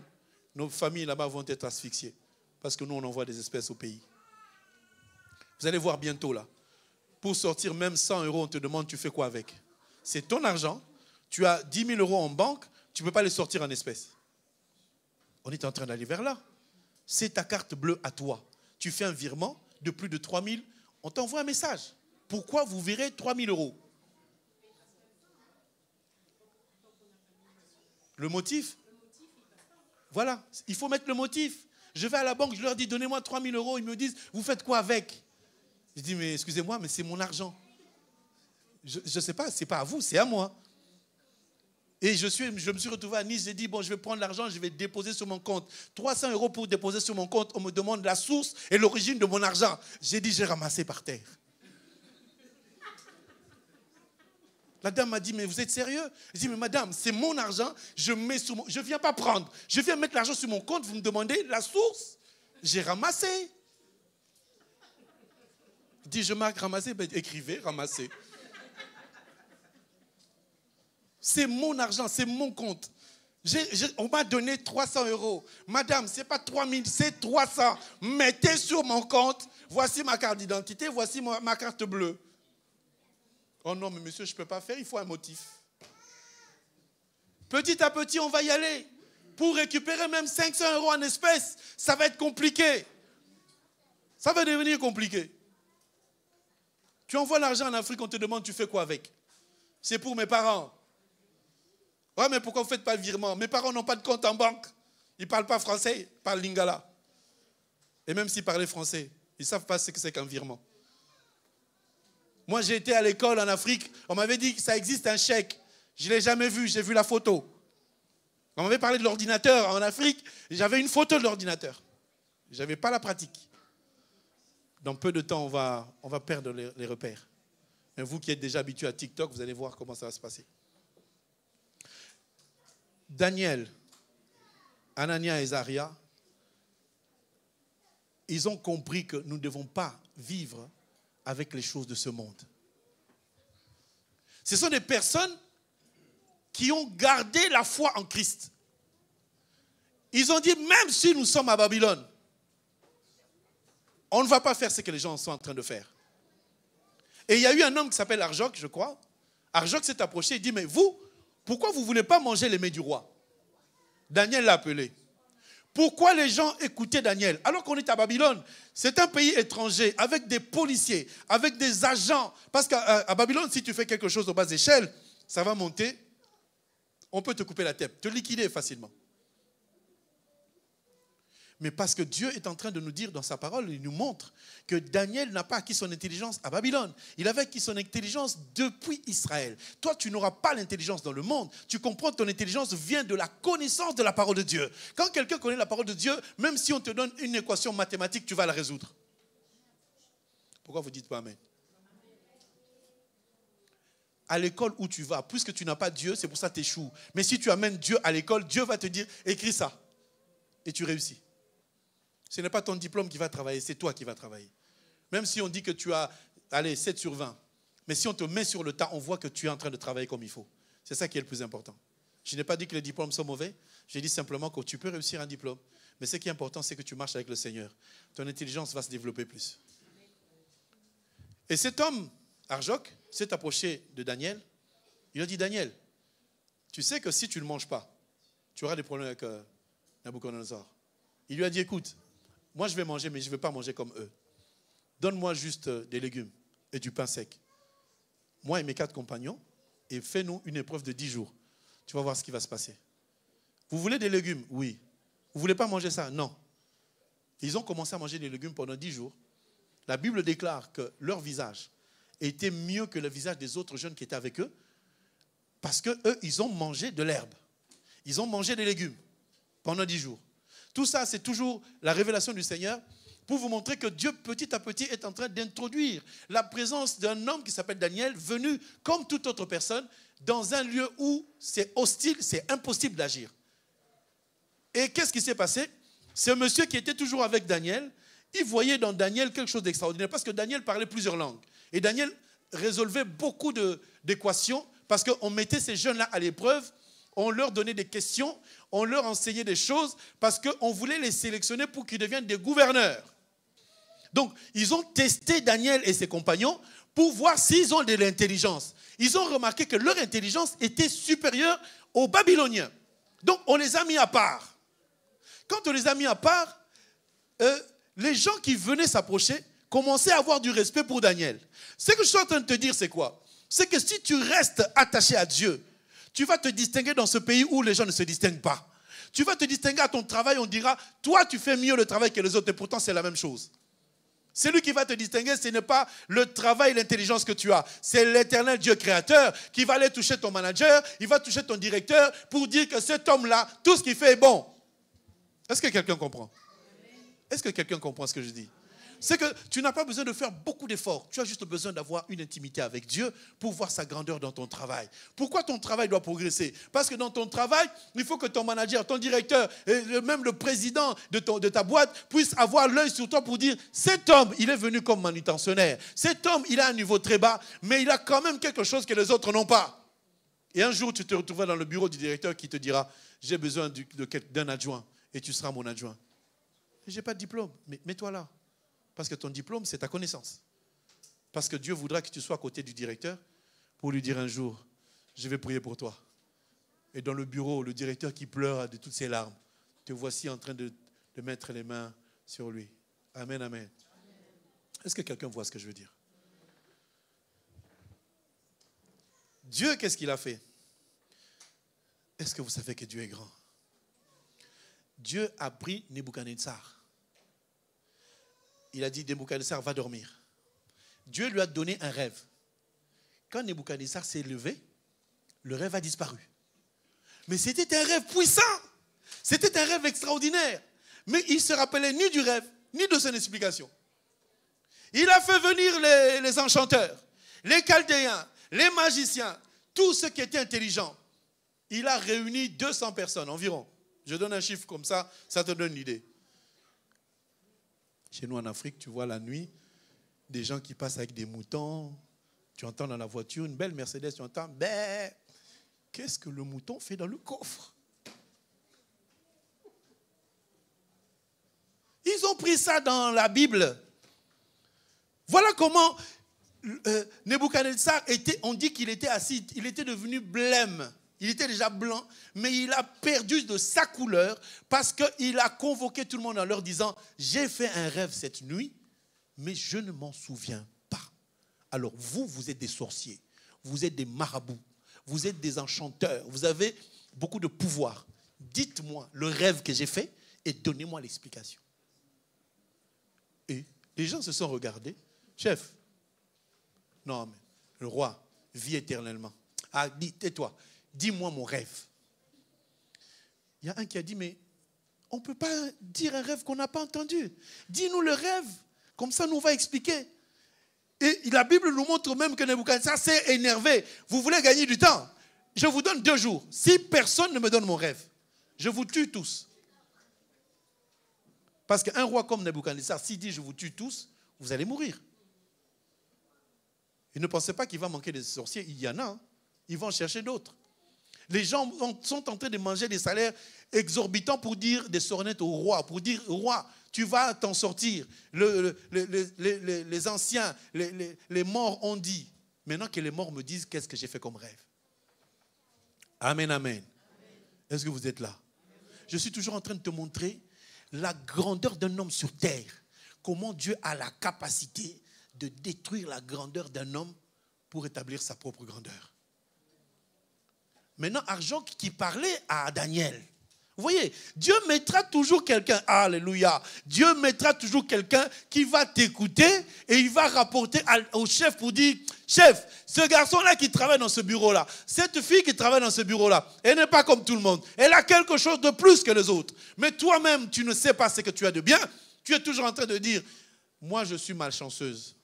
nos familles là-bas vont être asphyxiées. Parce que nous, on envoie des espèces au pays. Vous allez voir bientôt là. Pour sortir même 100 €, on te demande tu fais quoi avec? C'est ton argent. Tu as 10 000 € en banque. Tu ne peux pas les sortir en espèces. On est en train d'aller vers là. C'est ta carte bleue à toi. Tu fais un virement de plus de 3 000. On t'envoie un message. Pourquoi vous verrez 3 000 €? Le motif? Voilà, il faut mettre le motif. Je vais à la banque, je leur dis, donnez-moi 3 000 €. Ils me disent, vous faites quoi avec? Je dis, mais excusez-moi, mais c'est mon argent. Je ne sais pas, ce n'est pas à vous, c'est à moi. Et je me suis retrouvé à Nice, j'ai dit, bon, je vais prendre l'argent, je vais déposer sur mon compte. 300 € pour déposer sur mon compte. On me demande la source et l'origine de mon argent. J'ai dit, j'ai ramassé par terre. La dame m'a dit, mais vous êtes sérieux? Je dis, mais madame, c'est mon argent, je ne viens pas prendre. Je viens mettre l'argent sur mon compte, vous me demandez la source. J'ai ramassé. Il dit, je marque ramasser, ben, écrivez, ramassez. C'est mon argent, c'est mon compte. On m'a donné 300 €. Madame, ce n'est pas 3000, c'est 300. Mettez sur mon compte. Voici ma carte d'identité, voici ma carte bleue. Oh non, mais monsieur, je ne peux pas faire, il faut un motif. Petit à petit, on va y aller. Pour récupérer même 500 € en espèces, ça va être compliqué. Ça va devenir compliqué. Tu envoies l'argent en Afrique, on te demande, tu fais quoi avec? C'est pour mes parents. Ouais, mais pourquoi vous ne faites pas le virement? Mes parents n'ont pas de compte en banque. Ils ne parlent pas français, ils parlent lingala. Et même s'ils parlaient français, ils ne savent pas ce que c'est qu'un virement. Moi, j'ai été à l'école en Afrique. On m'avait dit que ça existe un chèque. Je ne l'ai jamais vu, j'ai vu la photo. On m'avait parlé de l'ordinateur en Afrique. J'avais une photo de l'ordinateur. Je n'avais pas la pratique. Dans peu de temps, on va perdre les repères. Mais vous qui êtes déjà habitués à TikTok, vous allez voir comment ça va se passer. Daniel, Anania et Zaria, ils ont compris que nous ne devons pas vivre avec les choses de ce monde. Ce sont des personnes qui ont gardé la foi en Christ. Ils ont dit, même si nous sommes à Babylone, on ne va pas faire ce que les gens sont en train de faire. Et il y a eu un homme qui s'appelle Arjoc, je crois. Arjoc s'est approché et dit, mais vous, pourquoi vous ne voulez pas manger les mets du roi? Daniel l'a appelé. Pourquoi les gens écoutaient Daniel? Alors qu'on est à Babylone, c'est un pays étranger, avec des policiers, avec des agents. Parce qu'à Babylone, si tu fais quelque chose au bas échelle, ça va monter. On peut te couper la tête, te liquider facilement. Mais parce que Dieu est en train de nous dire dans sa parole, il nous montre que Daniel n'a pas acquis son intelligence à Babylone. Il avait acquis son intelligence depuis Israël. Toi, tu n'auras pas l'intelligence dans le monde. Tu comprends que ton intelligence vient de la connaissance de la parole de Dieu. Quand quelqu'un connaît la parole de Dieu, même si on te donne une équation mathématique, tu vas la résoudre. Pourquoi vous ne dites pas Amen? À l'école où tu vas, puisque tu n'as pas Dieu, c'est pour ça que tu échoues. Mais si tu amènes Dieu à l'école, Dieu va te dire, écris ça. Et tu réussis. Ce n'est pas ton diplôme qui va travailler, c'est toi qui vas travailler. Même si on dit que tu as, 7 sur 20. Mais si on te met sur le tas, on voit que tu es en train de travailler comme il faut. C'est ça qui est le plus important. Je n'ai pas dit que les diplômes sont mauvais. J'ai dit simplement que tu peux réussir un diplôme. Mais ce qui est important, c'est que tu marches avec le Seigneur. Ton intelligence va se développer plus. Et cet homme, Arjoc, s'est approché de Daniel. Il a dit, Daniel, tu sais que si tu ne manges pas, tu auras des problèmes avec Nabuchodonosor. Il lui a dit, écoute, moi je vais manger, mais je ne vais pas manger comme eux. Donne-moi juste des légumes et du pain sec. Moi et mes 4 compagnons, et fais-nous une épreuve de 10 jours. Tu vas voir ce qui va se passer. Vous voulez des légumes? Oui. Vous ne voulez pas manger ça? Non. Ils ont commencé à manger des légumes pendant 10 jours. La Bible déclare que leur visage était mieux que le visage des autres jeunes qui étaient avec eux, parce qu'eux, ils ont mangé de l'herbe. Ils ont mangé des légumes pendant 10 jours. Tout ça, c'est toujours la révélation du Seigneur pour vous montrer que Dieu, petit à petit, est en train d'introduire la présence d'un homme qui s'appelle Daniel, venu comme toute autre personne, dans un lieu où c'est hostile, c'est impossible d'agir. Et qu'est-ce qui s'est passé? Ce monsieur qui était toujours avec Daniel, il voyait dans Daniel quelque chose d'extraordinaire, parce que Daniel parlait plusieurs langues. Et Daniel résolvait beaucoup d'équations, parce qu'on mettait ces jeunes-là à l'épreuve. On leur donnait des questions, on leur enseignait des choses parce qu'on voulait les sélectionner pour qu'ils deviennent des gouverneurs. Donc, ils ont testé Daniel et ses compagnons pour voir s'ils ont de l'intelligence. Ils ont remarqué que leur intelligence était supérieure aux Babyloniens. Donc, on les a mis à part. Quand on les a mis à part, les gens qui venaient s'approcher commençaient à avoir du respect pour Daniel. Ce que je suis en train de te dire, c'est quoi? C'est que si tu restes attaché à Dieu, tu vas te distinguer dans ce pays où les gens ne se distinguent pas. Tu vas te distinguer à ton travail, on dira, toi tu fais mieux le travail que les autres, et pourtant c'est la même chose. Celui qui va te distinguer, ce n'est pas le travail et l'intelligence que tu as. C'est l'Éternel Dieu créateur qui va aller toucher ton manager, il va toucher ton directeur pour dire que cet homme-là, tout ce qu'il fait est bon. Est-ce que quelqu'un comprend? Est-ce que quelqu'un comprend ce que je dis? C'est que tu n'as pas besoin de faire beaucoup d'efforts. Tu as juste besoin d'avoir une intimité avec Dieu pour voir sa grandeur dans ton travail. Pourquoi ton travail doit progresser? Parce que dans ton travail, il faut que ton manager, ton directeur, et même le président de ta boîte puisse avoir l'œil sur toi pour dire, cet homme, il est venu comme manutentionnaire. Cet homme, il a un niveau très bas, mais il a quand même quelque chose que les autres n'ont pas. Et un jour, tu te retrouveras dans le bureau du directeur qui te dira, j'ai besoin d'un adjoint et tu seras mon adjoint. Je n'ai pas de diplôme, mais mets-toi là. Parce que ton diplôme, c'est ta connaissance. Parce que Dieu voudra que tu sois à côté du directeur pour lui dire un jour, je vais prier pour toi. Et dans le bureau, le directeur qui pleure de toutes ses larmes, te voici en train de mettre les mains sur lui. Amen, amen. Est-ce que quelqu'un voit ce que je veux dire? Dieu, qu'est-ce qu'il a fait? Est-ce que vous savez que Dieu est grand? Dieu a pris Nebuchadnezzar. Il a dit, Nebuchadnezzar va dormir. Dieu lui a donné un rêve. Quand Nebuchadnezzar s'est levé, le rêve a disparu. Mais c'était un rêve puissant. C'était un rêve extraordinaire. Mais il ne se rappelait ni du rêve, ni de son explication. Il a fait venir les enchanteurs, les chaldéens, les magiciens, tous ceux qui étaient intelligents. Il a réuni 200 personnes environ. Je donne un chiffre comme ça, ça te donne une idée. Chez nous en Afrique, tu vois la nuit, des gens qui passent avec des moutons. Tu entends dans la voiture, une belle Mercedes, tu entends, ben, qu'est-ce que le mouton fait dans le coffre? Ils ont pris ça dans la Bible. Voilà comment Nebuchadnezzar était, on dit qu'il était assis, il était devenu blême. Il était déjà blanc, mais il a perdu de sa couleur parce qu'il a convoqué tout le monde en leur disant, j'ai fait un rêve cette nuit, mais je ne m'en souviens pas. Alors vous êtes des sorciers, vous êtes des marabouts, vous êtes des enchanteurs, vous avez beaucoup de pouvoir. Dites-moi le rêve que j'ai fait et donnez-moi l'explication. Et les gens se sont regardés. Chef, non mais le roi vit éternellement. Ah, tais-toi. Dis-moi mon rêve. Il y a un qui a dit, mais on ne peut pas dire un rêve qu'on n'a pas entendu. Dis-nous le rêve. Comme ça, nous on va expliquer. Et la Bible nous montre même que Nebuchadnezzar s'est énervé. Vous voulez gagner du temps? Je vous donne 2 jours. Si personne ne me donne mon rêve, je vous tue tous. Parce qu'un roi comme Nebuchadnezzar, s'il dit je vous tue tous, vous allez mourir. Il ne pensez pas qu'il va manquer des sorciers. Il y en a. Hein. Ils vont en chercher d'autres. Les gens sont en train de manger des salaires exorbitants pour dire des sornettes au roi, pour dire, roi, tu vas t'en sortir. Les anciens, les morts ont dit. Maintenant que les morts me disent, qu'est-ce que j'ai fait comme rêve? Amen, amen. Est-ce que vous êtes là? Je suis toujours en train de te montrer la grandeur d'un homme sur terre. Comment Dieu a la capacité de détruire la grandeur d'un homme pour établir sa propre grandeur. Maintenant, Arjoc qui parlait à Daniel. Vous voyez, Dieu mettra toujours quelqu'un, alléluia, Dieu mettra toujours quelqu'un qui va t'écouter et il va rapporter au chef pour dire, chef, ce garçon-là qui travaille dans ce bureau-là, cette fille qui travaille dans ce bureau-là, elle n'est pas comme tout le monde. Elle a quelque chose de plus que les autres. Mais toi-même, tu ne sais pas ce que tu as de bien. Tu es toujours en train de dire, moi je suis malchanceuse.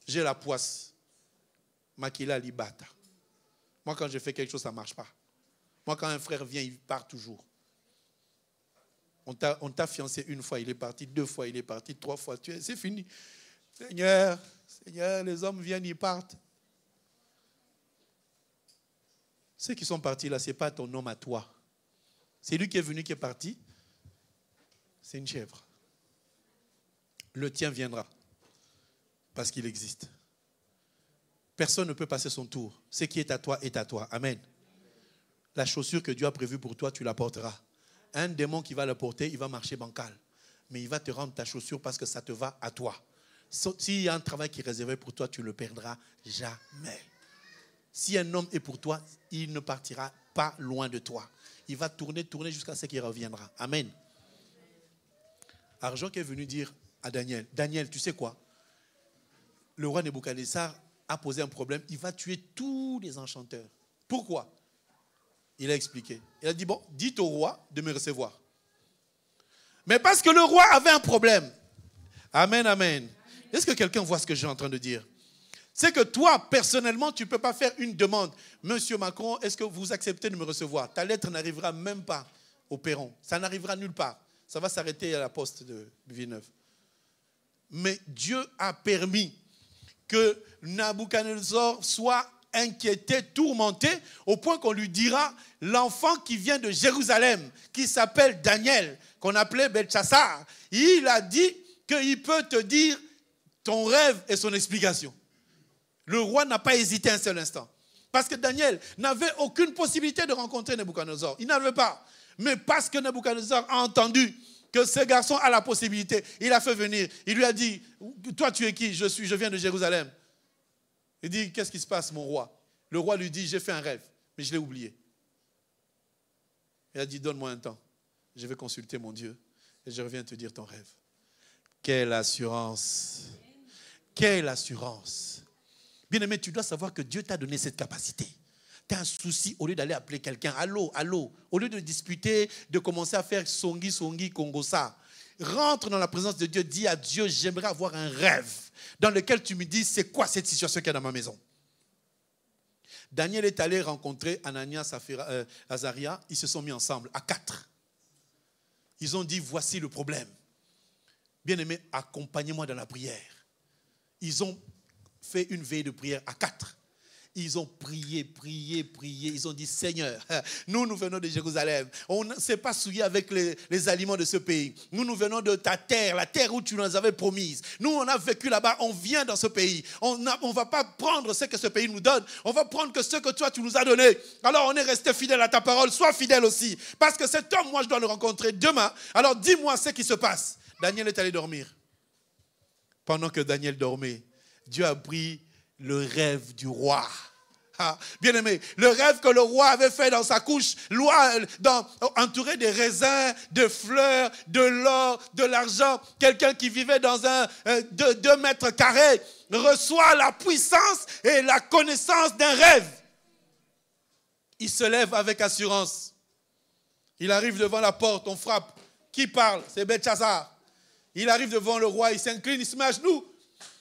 J'ai la poisse. Makila libata. Moi, quand je fais quelque chose, ça ne marche pas. Moi, quand un frère vient, il part toujours. On t'a fiancé 1 fois, il est parti, 2 fois, il est parti, 3 fois, c'est fini. Seigneur, les hommes viennent, ils partent. Ceux qui sont partis là, ce n'est pas ton homme à toi. C'est lui qui est venu, qui est parti. C'est une chèvre. Le tien viendra. Parce qu'il existe. Personne ne peut passer son tour. Ce qui est à toi est à toi. Amen. La chaussure que Dieu a prévue pour toi, tu la porteras. Un démon qui va la porter, il va marcher bancal. Mais il va te rendre ta chaussure parce que ça te va à toi. S'il y a un travail qui est réservé pour toi, tu ne le perdras jamais. Si un homme est pour toi, il ne partira pas loin de toi. Il va tourner jusqu'à ce qu'il reviendra. Amen. Arjoc est venu dire à Daniel, Daniel, tu sais quoi? Le roi Nebuchadnezzar a posé un problème. Il va tuer tous les enchanteurs. Pourquoi? Il a expliqué. Il a dit, bon, dites au roi de me recevoir. Mais parce que le roi avait un problème. Amen, amen. Est-ce que quelqu'un voit ce que je suis en train de dire? C'est que toi, personnellement, tu ne peux pas faire une demande. Monsieur Macron, est-ce que vous acceptez de me recevoir? Ta lettre n'arrivera même pas au perron. Ça n'arrivera nulle part. Ça va s'arrêter à la poste de Villeneuve. Mais Dieu a permis que Nabuchodonosor soit inquiété, tourmenté, au point qu'on lui dira, l'enfant qui vient de Jérusalem, qui s'appelle Daniel, qu'on appelait Belchassar, il a dit qu'il peut te dire ton rêve et son explication. Le roi n'a pas hésité un seul instant. Parce que Daniel n'avait aucune possibilité de rencontrer Nabuchodonosor. Il n'avait pas. Mais parce que Nabuchodonosor a entendu que ce garçon a la possibilité, il a fait venir. Il lui a dit, toi tu es qui? Je viens de Jérusalem. Il dit, qu'est-ce qui se passe mon roi? Le roi lui dit, j'ai fait un rêve, mais je l'ai oublié. Il a dit, donne-moi un temps. Je vais consulter mon Dieu et je reviens te dire ton rêve. Quelle assurance! Quelle assurance! Bien-aimé, tu dois savoir que Dieu t'a donné cette capacité. Tu as un souci, au lieu d'aller appeler quelqu'un, allô, allô, au lieu de disputer, de commencer à faire songi, songi, kongosa, rentre dans la présence de Dieu, dis à Dieu, j'aimerais avoir un rêve dans lequel tu me dis, c'est quoi cette situation qu'il y a dans ma maison? Daniel est allé rencontrer Ananias, Azaria, ils se sont mis ensemble, à 4. Ils ont dit, voici le problème. Bien-aimé, accompagnez-moi dans la prière. Ils ont fait une veille de prière à 4. Ils ont prié, prié, prié. Ils ont dit, Seigneur, nous venons de Jérusalem. On ne s'est pas souillé avec les aliments de ce pays. Nous venons de ta terre, la terre où tu nous avais promise. Nous, on a vécu là-bas, on vient dans ce pays. On ne va pas prendre ce que ce pays nous donne. On va prendre que ce que toi, tu nous as donné. Alors, on est resté fidèle à ta parole. Sois fidèle aussi. Parce que cet homme, moi, je dois le rencontrer demain. Alors, dis-moi ce qui se passe. Daniel est allé dormir. Pendant que Daniel dormait, Dieu a pris le rêve du roi. Ah, bien aimé, le rêve que le roi avait fait dans sa couche, entouré de raisins, de fleurs, de l'or, de l'argent, quelqu'un qui vivait dans 2 mètres carrés, reçoit la puissance et la connaissance d'un rêve. Il se lève avec assurance. Il arrive devant la porte, on frappe. Qui parle? C'est Belchassar. Il arrive devant le roi, il s'incline, il se met à genoux.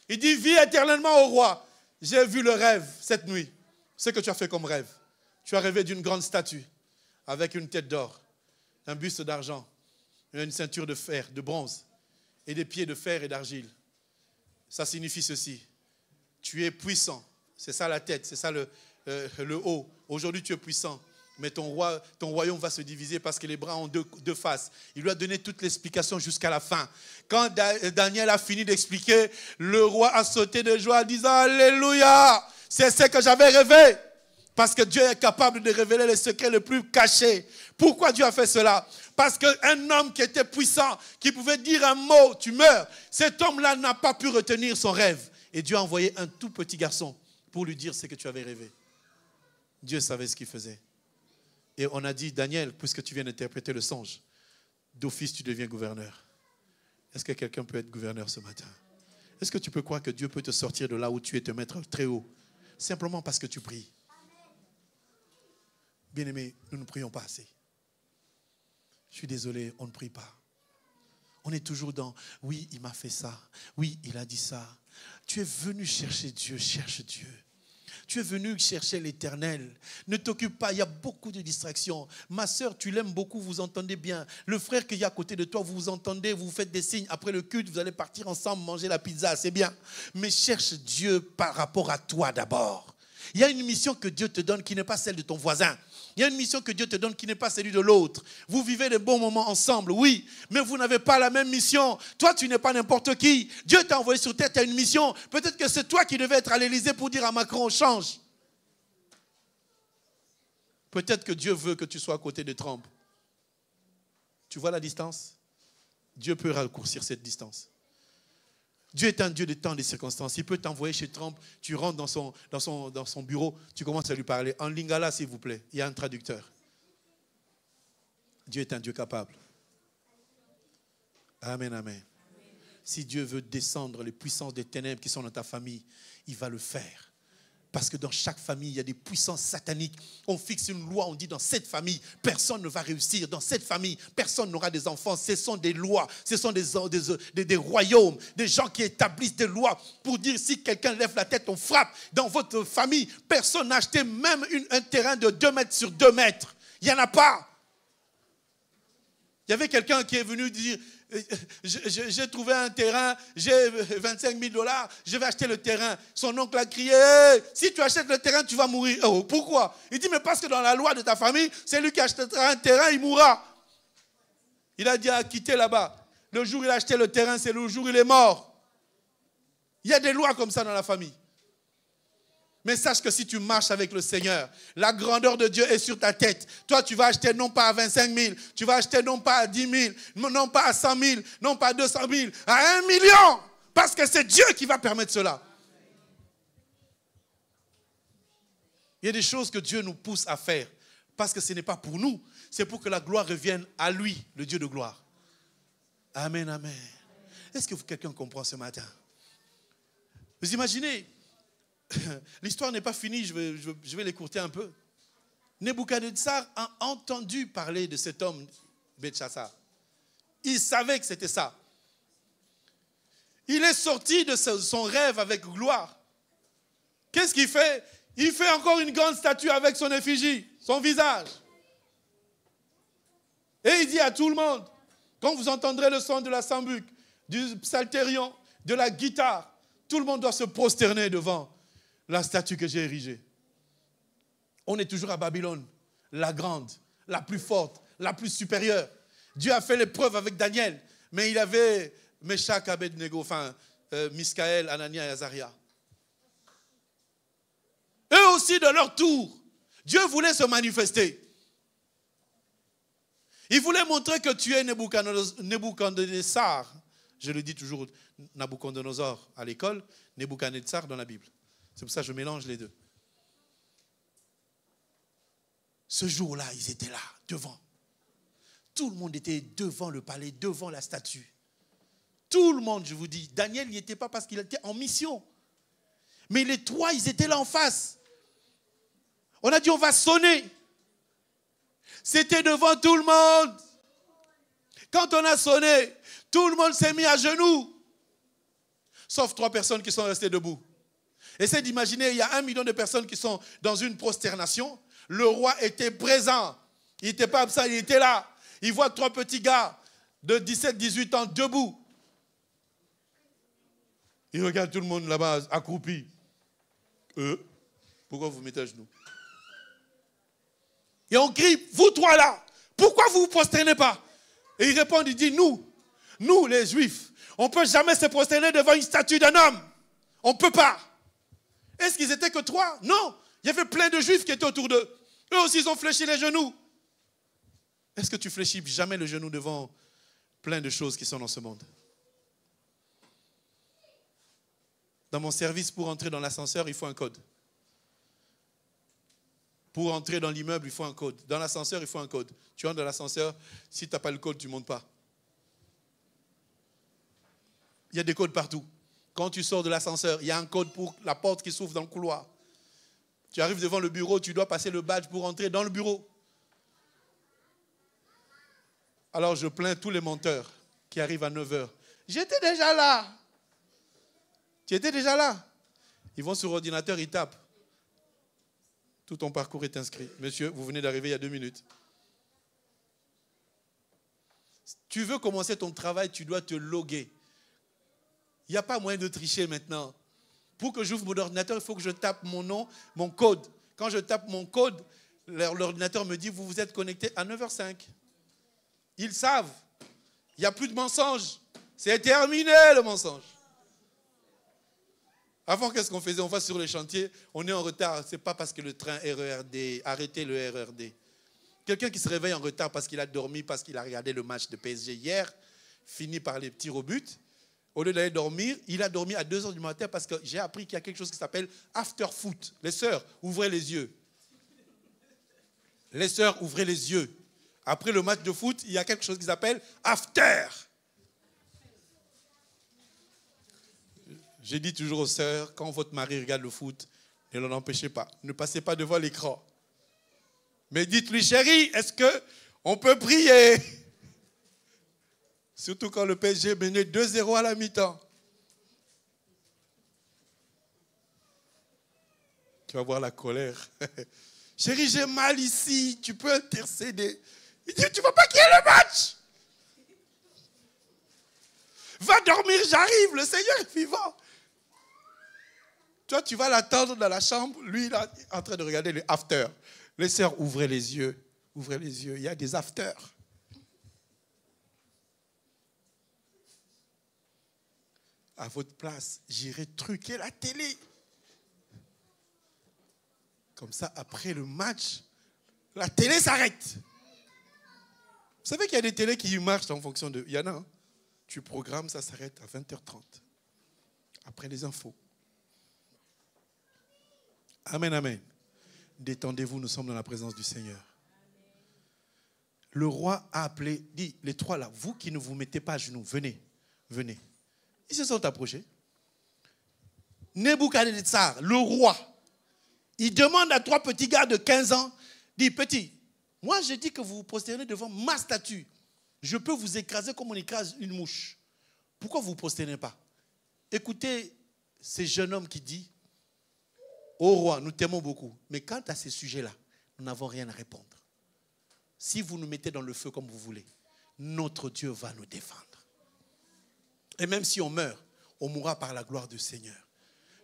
Il dit, vis éternellement au roi. J'ai vu le rêve cette nuit. Ce que tu as fait comme rêve. Tu as rêvé d'une grande statue avec une tête d'or, un buste d'argent, une ceinture de fer, de bronze et des pieds de fer et d'argile. Ça signifie ceci. Tu es puissant. C'est ça la tête, c'est ça le haut. Aujourd'hui, tu es puissant. Mais ton royaume va se diviser parce que les bras ont deux faces. Il lui a donné toute l'explication jusqu'à la fin. Quand Daniel a fini d'expliquer, le roi a sauté de joie en disant « Alléluia ! C'est ce que j'avais rêvé !» Parce que Dieu est capable de révéler les secrets les plus cachés. Pourquoi Dieu a fait cela? Parce qu'un homme qui était puissant, qui pouvait dire un mot, tu meurs. Cet homme-là n'a pas pu retenir son rêve. Et Dieu a envoyé un tout petit garçon pour lui dire ce que tu avais rêvé. Dieu savait ce qu'il faisait. Et on a dit, Daniel, puisque tu viens d'interpréter le songe, d'office tu deviens gouverneur. Est-ce que quelqu'un peut être gouverneur ce matin? Est-ce que tu peux croire que Dieu peut te sortir de là où tu es, te mettre très haut? Simplement parce que tu pries. Bien-aimés, nous ne prions pas assez. Je suis désolé, on ne prie pas. On est toujours dans, oui, il m'a fait ça. Oui, il a dit ça. Tu es venu chercher Dieu, cherche Dieu. Tu es venu chercher l'Éternel. Ne t'occupe pas, il y a beaucoup de distractions. Ma soeur, tu l'aimes beaucoup, vous entendez bien. Le frère qui est à côté de toi, vous vous entendez, vous faites des signes. Après le culte, vous allez partir ensemble manger la pizza, c'est bien. Mais cherche Dieu par rapport à toi d'abord. Il y a une mission que Dieu te donne qui n'est pas celle de ton voisin. Il y a une mission que Dieu te donne qui n'est pas celle de l'autre. Vous vivez des bons moments ensemble, oui, mais vous n'avez pas la même mission. Toi, tu n'es pas n'importe qui. Dieu t'a envoyé sur terre, tu as une mission. Peut-être que c'est toi qui devais être à l'Élysée pour dire à Macron, change. Peut-être que Dieu veut que tu sois à côté de Trump. Tu vois la distance? Dieu peut raccourcir cette distance. Dieu est un Dieu de temps et de circonstances. Il peut t'envoyer chez Trump, tu rentres dans son bureau, tu commences à lui parler. En lingala, s'il vous plaît, il y a un traducteur. Dieu est un Dieu capable. Amen, amen. Si Dieu veut descendre les puissances des ténèbres qui sont dans ta famille, il va le faire. Parce que dans chaque famille, il y a des puissances sataniques. On fixe une loi, on dit dans cette famille, personne ne va réussir. Dans cette famille, personne n'aura des enfants. Ce sont des lois, ce sont des royaumes, des gens qui établissent des lois pour dire si quelqu'un lève la tête, on frappe. Dans votre famille, personne n'a acheté même un terrain de 2 mètres sur 2 mètres. Il n'y en a pas. Il y avait quelqu'un qui est venu dire, j'ai trouvé un terrain, j'ai 25 000 $, je vais acheter le terrain. Son oncle a crié, hey, si tu achètes le terrain, tu vas mourir. Oh, pourquoi? Il dit, mais parce que dans la loi de ta famille, c'est lui qui achètera un terrain, il mourra. Il a dit à quitter là-bas. Le jour où il a acheté le terrain, c'est le jour où il est mort. Il y a des lois comme ça dans la famille. Mais sache que si tu marches avec le Seigneur, la grandeur de Dieu est sur ta tête. Toi, tu vas acheter non pas à 25 000, tu vas acheter non pas à 10 000, non pas à 100 000, non pas à 200 000, à 1 million. Parce que c'est Dieu qui va permettre cela. Il y a des choses que Dieu nous pousse à faire. Parce que ce n'est pas pour nous, c'est pour que la gloire revienne à lui, le Dieu de gloire. Amen, amen. Est-ce que quelqu'un comprend ce matin? Vous imaginez? L'histoire n'est pas finie, je vais l'écourter un peu. Nebuchadnezzar a entendu parler de cet homme, Belchassar. Il savait que c'était ça. Il est sorti de son rêve avec gloire. Qu'est-ce qu'il fait? Il fait encore une grande statue avec son effigie, son visage. Et il dit à tout le monde, quand vous entendrez le son de la sambuc, du psalterion, de la guitare, tout le monde doit se prosterner devant la statue que j'ai érigée. On est toujours à Babylone, la grande, la plus forte, la plus supérieure. Dieu a fait l'épreuve avec Daniel, mais il avait Meshach, Abednego, Miskaël, Anania et Azaria. Eux aussi, de leur tour, Dieu voulait se manifester. Il voulait montrer que tu es Nebuchadnezzar. Je le dis toujours, Nabuchodonosor à l'école, Nebuchadnezzar dans la Bible. C'est pour ça que je mélange les deux. Ce jour-là, ils étaient là, devant. Tout le monde était devant le palais, devant la statue. Tout le monde, je vous dis. Daniel n'y était pas parce qu'il était en mission. Mais les trois, ils étaient là en face. On a dit, on va sonner. C'était devant tout le monde. Quand on a sonné, tout le monde s'est mis à genoux. Sauf 3 personnes qui sont restées debout. Essayez d'imaginer, il y a 1 million de personnes qui sont dans une prosternation. Le roi était présent. Il n'était pas absent, il était là. Il voit 3 petits gars de 17-18 ans debout. Il regarde tout le monde là-bas, accroupi. Pourquoi vous mettez à genoux? Et on crie, vous 3 là, pourquoi vous ne vous prosternez pas? Et il répond, il dit, nous les Juifs, on ne peut jamais se prosterner devant une statue d'un homme. On ne peut pas. Est-ce qu'ils étaient que 3? Non. Il y avait plein de Juifs qui étaient autour d'eux. Eux aussi, ils ont fléchi les genoux. Est-ce que tu fléchis jamais le genou devant plein de choses qui sont dans ce monde? Dans mon service, pour entrer dans l'ascenseur, il faut un code. Pour entrer dans l'immeuble, il faut un code. Dans l'ascenseur, il faut un code. Tu entres dans l'ascenseur, si tu n'as pas le code, tu ne montes pas. Il y a des codes partout. Quand tu sors de l'ascenseur, il y a un code pour la porte qui s'ouvre dans le couloir. Tu arrives devant le bureau, tu dois passer le badge pour entrer dans le bureau. Alors je plains tous les menteurs qui arrivent à 9h. J'étais déjà là. Tu étais déjà là. Ils vont sur l'ordinateur, ils tapent. Tout ton parcours est inscrit. Monsieur, vous venez d'arriver il y a 2 minutes. Tu veux commencer ton travail, tu dois te loguer. Il n'y a pas moyen de tricher maintenant. Pour que j'ouvre mon ordinateur, il faut que je tape mon nom, mon code. Quand je tape mon code, l'ordinateur me dit, vous vous êtes connecté à 9h05. Ils savent. Il n'y a plus de mensonge. C'est terminé le mensonge. Avant, qu'est-ce qu'on faisait? On va sur les chantiers, on est en retard. Ce n'est pas parce que le train RERD, arrêtez le RERD. Quelqu'un qui se réveille en retard parce qu'il a dormi, parce qu'il a regardé le match de PSG hier, finit par les tirs au but. Au lieu d'aller dormir, il a dormi à 2h du matin parce que j'ai appris qu'il y a quelque chose qui s'appelle after foot. Les sœurs, ouvrez les yeux. Les sœurs, ouvrez les yeux. Après le match de foot, il y a quelque chose qui s'appelle after. J'ai dit toujours aux sœurs, quand votre mari regarde le foot, Ne l'en empêchez pas. Ne passez pas devant l'écran. Mais dites-lui, chérie, est-ce qu'on peut prier? Surtout quand le PSG menait 2-0 à la mi-temps. Tu vas voir la colère. Chérie, j'ai mal ici, tu peux intercéder. Il dit, tu ne veux pas qu'il y ait le match? Va dormir, j'arrive, le Seigneur est vivant. Toi, tu vas l'attendre dans la chambre, lui, il est en train de regarder les afters. Les sœurs, ouvrez les yeux, il y a des afters. À votre place, j'irai truquer la télé. Comme ça, après le match, la télé s'arrête. Vous savez qu'il y a des télés qui marchent en fonction de... Il y en a, hein? Tu programmes, ça s'arrête à 20h30. Après les infos. Amen, amen. Détendez-vous, nous sommes dans la présence du Seigneur. Le roi a appelé, dit, les trois là, vous qui ne vous mettez pas à genoux, venez, venez. Ils se sont approchés. Nebuchadnezzar, le roi, il demande à trois petits gars de 15 ans, dit, petit, moi je dis que vous vous prosternez devant ma statue. Je peux vous écraser comme on écrase une mouche. Pourquoi vous ne vous prosternez pas? Écoutez ces jeunes hommes qui disent, ô roi, nous t'aimons beaucoup, mais quant à ces sujets-là, nous n'avons rien à répondre. Si vous nous mettez dans le feu comme vous voulez, notre Dieu va nous défendre. Et même si on meurt, on mourra par la gloire du Seigneur.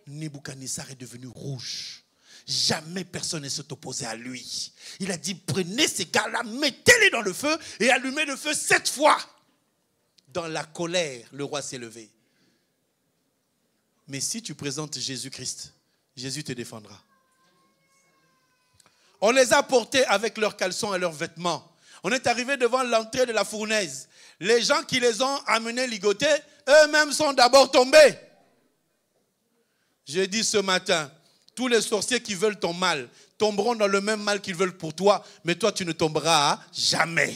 Nebuchadnezzar est devenu rouge. Jamais personne ne s'est opposé à lui. Il a dit, prenez ces gars-là, mettez-les dans le feu et allumez le feu 7 fois. Dans la colère, le roi s'est levé. Mais si tu présentes Jésus-Christ, Jésus te défendra. On les a portés avec leurs caleçons et leurs vêtements. On est arrivé devant l'entrée de la fournaise. Les gens qui les ont amenés ligotés, eux-mêmes sont d'abord tombés. J'ai dit ce matin, tous les sorciers qui veulent ton mal tomberont dans le même mal qu'ils veulent pour toi, mais toi tu ne tomberas jamais.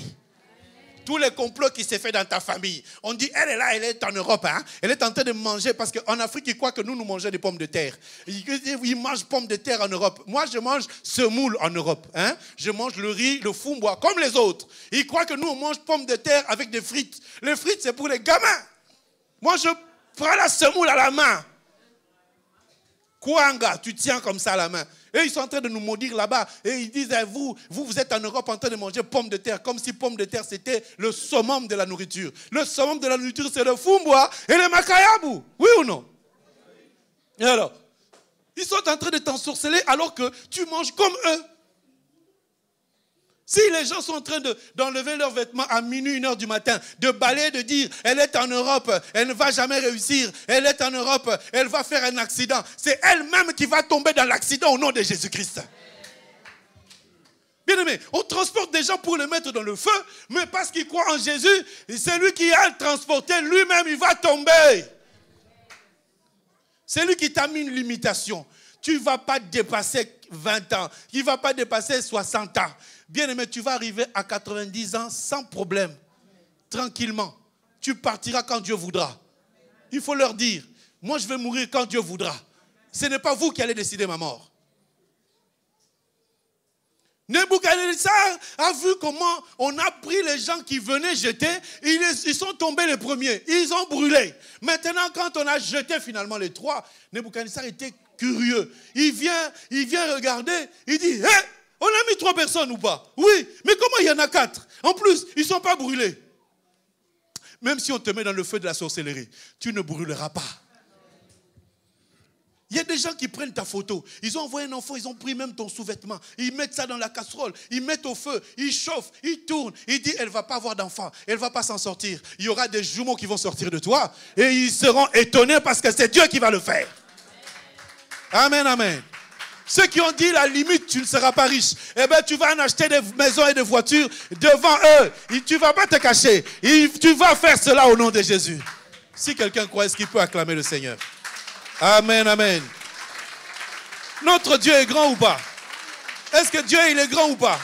Tous les complots qui s'est fait dans ta famille, on dit elle est là, elle est en Europe, hein? Elle est en train de manger parce qu'en Afrique ils croient que nous mangeons des pommes de terre. Ils mangent pommes de terre en Europe. Moi je mange semoule en Europe, hein? Je mange le riz, le fumbois comme les autres. Ils croient que nous on mange pommes de terre avec des frites. Les frites c'est pour les gamins. Moi je prends la semoule à la main. Kouanga, tu tiens comme ça à la main. Et ils sont en train de nous maudire là-bas. Et ils disent, vous êtes en Europe en train de manger pommes de terre. Comme si pommes de terre, c'était le summum de la nourriture. Le summum de la nourriture, c'est le fumbois et le makayabou. Oui ou non? Et alors, ils sont en train de t'ensorceler alors que tu manges comme eux. Si les gens sont en train d'enlever leurs vêtements à minuit, 1h du matin, de balayer, de dire, elle est en Europe, elle ne va jamais réussir, elle est en Europe, elle va faire un accident. C'est elle-même qui va tomber dans l'accident au nom de Jésus-Christ. Bien aimé, on transporte des gens pour les mettre dans le feu, mais parce qu'ils croient en Jésus, c'est lui qui a transporté, lui-même il va tomber. C'est lui qui t'a mis une limitation. Tu ne vas pas dépasser 20 ans, tu ne vas pas dépasser 60 ans. Bien aimé, tu vas arriver à 90 ans sans problème, tranquillement. Tu partiras quand Dieu voudra. Il faut leur dire, moi je vais mourir quand Dieu voudra. Ce n'est pas vous qui allez décider ma mort. Nebuchadnezzar a vu comment on a pris les gens qui venaient jeter, ils sont tombés les premiers, ils ont brûlé. Maintenant, quand on a jeté finalement les trois, Nebuchadnezzar était curieux. Il vient regarder, il dit, hé, on a mis 3 personnes ou pas? Oui, mais comment il y en a 4? En plus, ils ne sont pas brûlés. Même si on te met dans le feu de la sorcellerie, tu ne brûleras pas. Il y a des gens qui prennent ta photo. Ils ont envoyé un enfant, ils ont pris même ton sous-vêtement. Ils mettent ça dans la casserole, ils mettent au feu, ils chauffent, ils tournent. Ils disent, elle ne va pas avoir d'enfant, elle ne va pas s'en sortir. Il y aura des jumeaux qui vont sortir de toi et ils seront étonnés parce que c'est Dieu qui va le faire. Amen, amen. Ceux qui ont dit la limite, tu ne seras pas riche. Eh bien, tu vas en acheter des maisons et des voitures devant eux. Et tu ne vas pas te cacher. Tu vas faire cela au nom de Jésus. Si quelqu'un croit, est-ce qu'il peut acclamer le Seigneur? Amen, amen. Notre Dieu est grand ou pas? Est-ce que Dieu il est grand ou pas?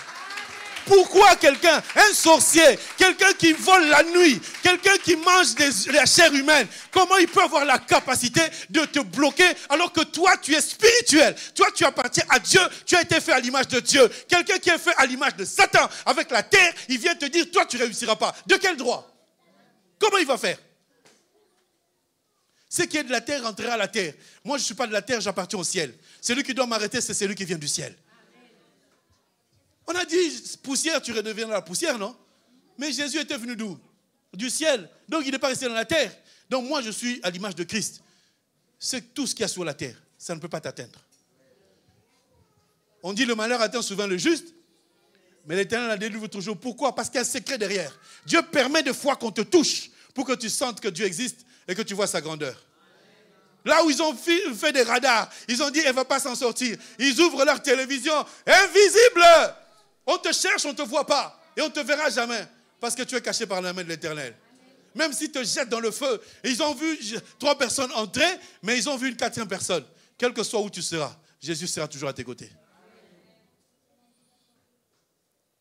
Pourquoi quelqu'un, un sorcier, quelqu'un qui vole la nuit, quelqu'un qui mange la chair humaine, comment il peut avoir la capacité de te bloquer alors que toi, tu es spirituel. Toi, tu appartiens à Dieu. Tu as été fait à l'image de Dieu. Quelqu'un qui est fait à l'image de Satan avec la terre, il vient te dire, toi, tu ne réussiras pas. De quel droit? Comment il va faire? Ce qui est de la terre rentrera à la terre. Moi, je ne suis pas de la terre, j'appartiens au ciel. Celui qui doit m'arrêter, c'est celui qui vient du ciel. On a dit, poussière, tu redeviendras la poussière, non? Mais Jésus était venu d'où? Du ciel. Donc, il n'est pas resté dans la terre. Donc, moi, je suis à l'image de Christ. C'est tout ce qu'il y a sur la terre. Ça ne peut pas t'atteindre. On dit, le malheur atteint souvent le juste, mais l'Éternel la délivre toujours. Pourquoi? Parce qu'il y a un secret derrière. Dieu permet des fois qu'on te touche pour que tu sentes que Dieu existe et que tu vois sa grandeur. Là où ils ont fait des radars, ils ont dit, elle ne va pas s'en sortir. Ils ouvrent leur télévision, invisible. On te cherche, on ne te voit pas. Et on ne te verra jamais. Parce que tu es caché par la main de l'Éternel. Même s'ils te jettent dans le feu. Et ils ont vu 3 personnes entrer, mais ils ont vu une 4e personne. Quel que soit où tu seras, Jésus sera toujours à tes côtés.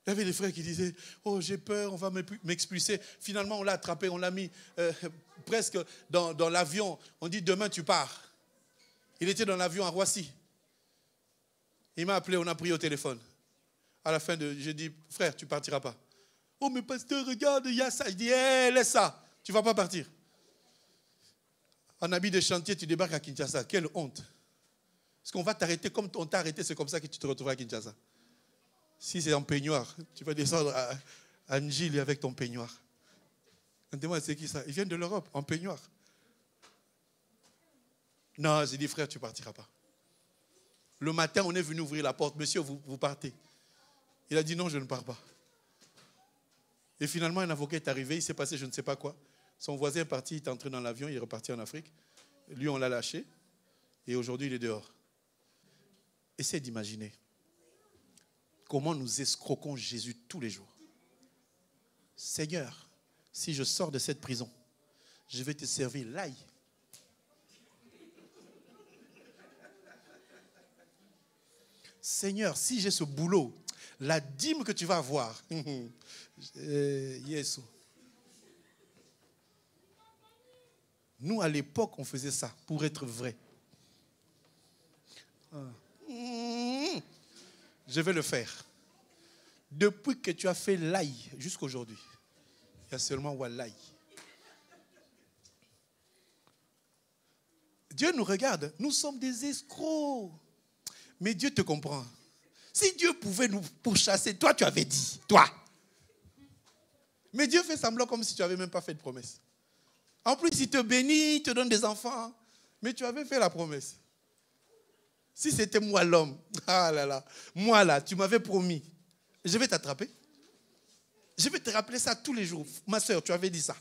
Il y avait des frères qui disaient, oh j'ai peur, on va m'expulser. Finalement on l'a attrapé, on l'a mis presque dans l'avion. On dit demain tu pars. Il était dans l'avion à Roissy. Il m'a appelé, on a prié au téléphone. À la fin, j'ai dit, frère, tu ne partiras pas. Oh mais pasteur, regarde, il y a ça. Il dit, laisse ça, tu ne vas pas partir. En habit de chantier, tu débarques à Kinshasa. Quelle honte. Parce qu'on va t'arrêter comme on t'a arrêté, c'est comme ça que tu te retrouveras à Kinshasa. Si c'est en peignoir, tu vas descendre à Njili avec ton peignoir. Demande, c'est qui ça? Ils viennent de l'Europe, en peignoir. Non, j'ai dit, frère, tu ne partiras pas. Le matin, on est venu ouvrir la porte. Monsieur, vous partez. Il a dit, non, je ne pars pas. Et finalement, un avocat est arrivé, il s'est passé je ne sais pas quoi. Son voisin est parti, il est entré dans l'avion, il est reparti en Afrique. Lui, on l'a lâché. Et aujourd'hui, il est dehors. Essaie d'imaginer comment nous escroquons Jésus tous les jours. Seigneur, si je sors de cette prison, je vais te servir l'ail. Seigneur, si j'ai ce boulot, la dîme que tu vas avoir, Yesu. Nous, à l'époque, on faisait ça pour être vrai. Je vais le faire. Depuis que tu as fait l'ail jusqu'à aujourd'hui, il y a seulement Wallahi. Dieu nous regarde, nous sommes des escrocs. Mais Dieu te comprend. Si Dieu pouvait nous pourchasser, toi tu avais dit, toi. Mais Dieu fait semblant comme si tu n'avais même pas fait de promesse. En plus, il te bénit, il te donne des enfants. Mais tu avais fait la promesse. Si c'était moi l'homme, ah là là, moi là, tu m'avais promis, je vais t'attraper. Je vais te rappeler ça tous les jours. Ma soeur, tu avais dit ça.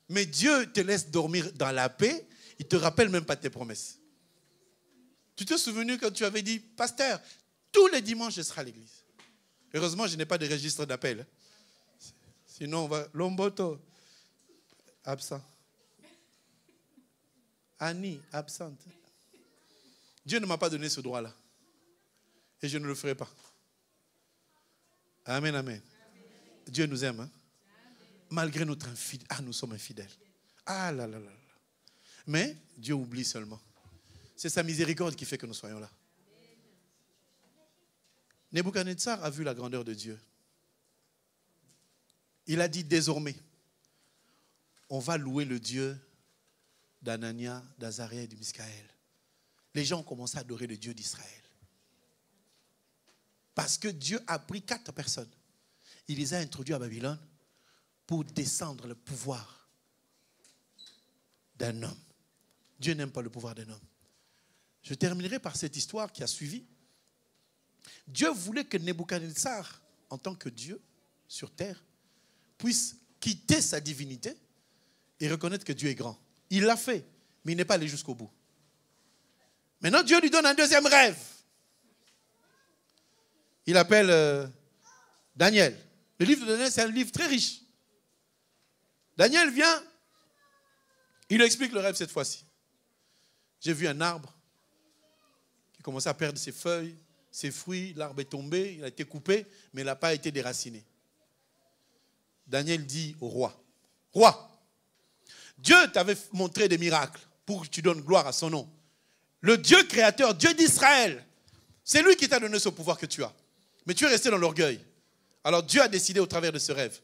Mais Dieu te laisse dormir dans la paix, il ne te rappelle même pas tes promesses. Tu te souviens quand tu avais dit, pasteur, tous les dimanches je serai à l'église. Heureusement, je n'ai pas de registre d'appel. Sinon, on va... Lomboto, absent. Annie, absente. Dieu ne m'a pas donné ce droit-là. Et je ne le ferai pas. Amen, amen. Dieu nous aime. Hein? Malgré notre infidélité. Ah, nous sommes infidèles. Ah là là là là. Mais Dieu oublie seulement. C'est sa miséricorde qui fait que nous soyons là. Nebuchadnezzar a vu la grandeur de Dieu. Il a dit désormais, on va louer le Dieu d'Anania, d'Azaria et de Miskaël. Les gens ont commencé à adorer le Dieu d'Israël. Parce que Dieu a pris 4 personnes. Il les a introduits à Babylone pour descendre le pouvoir d'un homme. Dieu n'aime pas le pouvoir d'un homme. Je terminerai par cette histoire qui a suivi. Dieu voulait que Nebuchadnezzar, en tant que Dieu sur terre, puisse quitter sa divinité et reconnaître que Dieu est grand. Il l'a fait, mais il n'est pas allé jusqu'au bout. Maintenant, Dieu lui donne un deuxième rêve. Il appelle Daniel. Le livre de Daniel, c'est un livre très riche. Daniel vient, il lui explique le rêve cette fois-ci. J'ai vu un arbre qui commençait à perdre ses feuilles, Ses fruits, l'arbre est tombé, il a été coupé, mais il n'a pas été déraciné. Daniel dit au roi, « Roi, Dieu t'avait montré des miracles pour que tu donnes gloire à son nom. Le Dieu créateur, Dieu d'Israël, c'est lui qui t'a donné ce pouvoir que tu as. Mais tu es resté dans l'orgueil. Alors Dieu a décidé au travers de ce rêve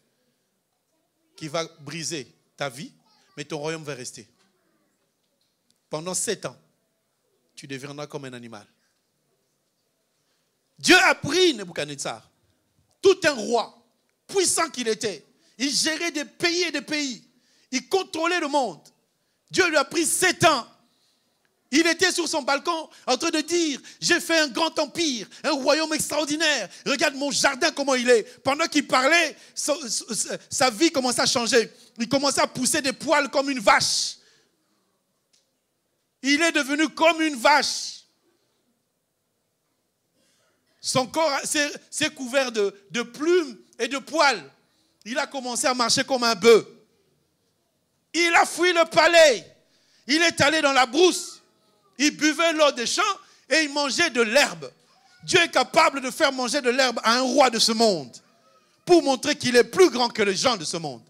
qu'il va briser ta vie, mais ton royaume va rester. Pendant 7 ans, tu deviendras comme un animal. » Dieu a pris Nebuchadnezzar, tout un roi, puissant qu'il était. Il gérait des pays et des pays. Il contrôlait le monde. Dieu lui a pris 7 ans. Il était sur son balcon en train de dire, j'ai fait un grand empire, un royaume extraordinaire. Regarde mon jardin, comment il est. Pendant qu'il parlait, sa vie commençait à changer. Il commençait à pousser des poils comme une vache. Il est devenu comme une vache. Son corps s'est couvert de plumes et de poils. Il a commencé à marcher comme un bœuf. Il a fui le palais. Il est allé dans la brousse. Il buvait l'eau des champs et il mangeait de l'herbe. Dieu est capable de faire manger de l'herbe à un roi de ce monde pour montrer qu'il est plus grand que les gens de ce monde.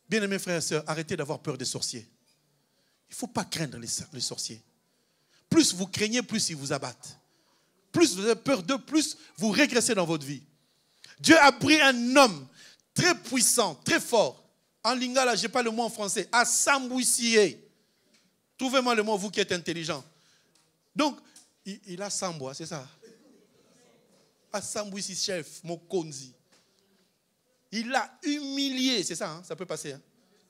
Bien-aimés frères et sœurs, arrêtez d'avoir peur des sorciers. Il ne faut pas craindre les sorciers. Plus vous craignez, plus ils vous abattent. Plus vous avez peur d'eux, plus vous régressez dans votre vie. Dieu a pris un homme très puissant, très fort. En lingala, je n'ai pas le mot en français. Assambouissier. Trouvez-moi le mot, vous qui êtes intelligent. Donc, il a Sambois, c'est ça. Assambouissier chef, Mokonzi. Il l'a humilié, c'est ça, hein? Ça peut passer. Hein?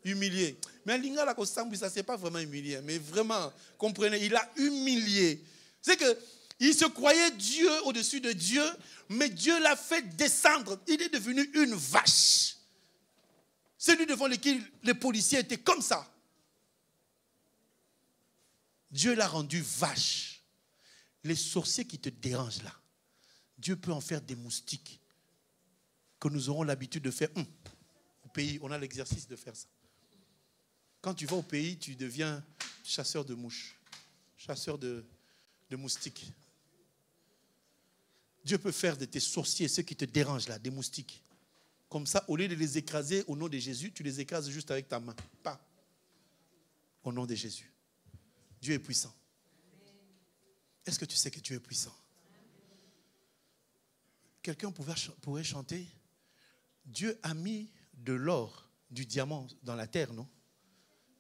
Humilié. Mais en lingala, ça c'est pas vraiment humilié, mais vraiment, comprenez, il a humilié. C'est que il se croyait Dieu au-dessus de Dieu, mais Dieu l'a fait descendre. Il est devenu une vache. Celui devant lequel les policiers étaient comme ça. Dieu l'a rendu vache. Les sorciers qui te dérangent là, Dieu peut en faire des moustiques que nous aurons l'habitude de faire. Au pays, on a l'exercice de faire ça. Quand tu vas au pays, tu deviens chasseur de mouches, chasseur de moustiques. Dieu peut faire de tes sorciers, ceux qui te dérangent là, des moustiques. Comme ça, au lieu de les écraser au nom de Jésus, tu les écrases juste avec ta main. Pas au nom de Jésus. Dieu est puissant. Est-ce que tu sais que Dieu est puissant? Quelqu'un pourrait chanter, Dieu a mis de l'or, du diamant dans la terre, non?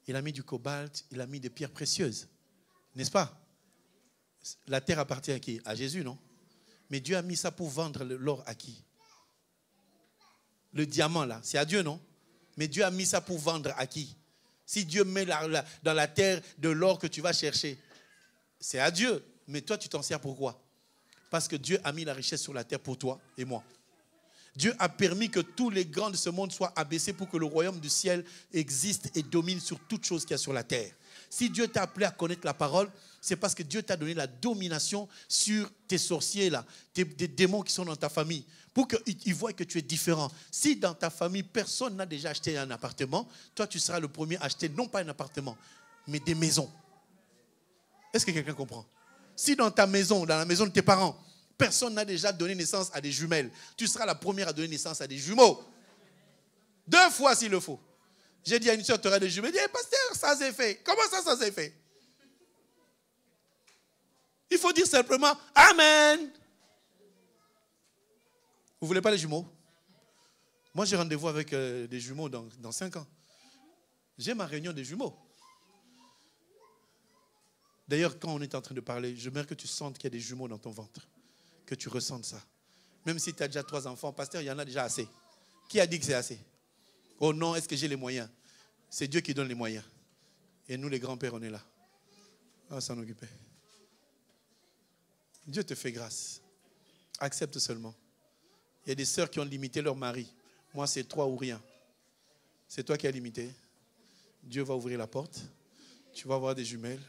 Il a mis du cobalt, il a mis des pierres précieuses. N'est-ce pas? La terre appartient à qui? À Jésus, non? Mais Dieu a mis ça pour vendre l'or à qui? Le diamant là, c'est à Dieu, non? Mais Dieu a mis ça pour vendre à qui? Si Dieu met dans la terre de l'or que tu vas chercher, c'est à Dieu. Mais toi, tu t'en sers pourquoi? Parce que Dieu a mis la richesse sur la terre pour toi et moi. Dieu a permis que tous les grands de ce monde soient abaissés pour que le royaume du ciel existe et domine sur toute chose qu'il y a sur la terre. Si Dieu t'a appelé à connaître la parole, c'est parce que Dieu t'a donné la domination sur tes sorciers, là, des démons qui sont dans ta famille, pour qu'ils voient que tu es différent. Si dans ta famille, personne n'a déjà acheté un appartement, toi, tu seras le premier à acheter non pas un appartement, mais des maisons. Est-ce que quelqu'un comprend? Si dans ta maison, dans la maison de tes parents, personne n'a déjà donné naissance à des jumelles, tu seras la première à donner naissance à des jumeaux. 2 fois s'il le faut. J'ai dit à une soeur, tu auras des jumelles. Elle dit, pasteur, ça s'est fait. Comment ça s'est fait? Il faut dire simplement, Amen. Vous ne voulez pas les jumeaux? Moi, j'ai rendez-vous avec des jumeaux dans 5 ans. J'ai ma réunion des jumeaux. D'ailleurs, quand on est en train de parler, j'aimerais que tu sentes qu'il y a des jumeaux dans ton ventre. Que tu ressentes ça. Même si tu as déjà 3 enfants, pasteur, il y en a déjà assez. Qui a dit que c'est assez? Oh non, est-ce que j'ai les moyens? C'est Dieu qui donne les moyens. Et nous, les grands-pères, on est là. On va s'en occuper. Dieu te fait grâce. Accepte seulement. Il y a des sœurs qui ont limité leur mari. Moi, c'est 3 ou rien. C'est toi qui as limité. Dieu va ouvrir la porte. Tu vas avoir des jumelles.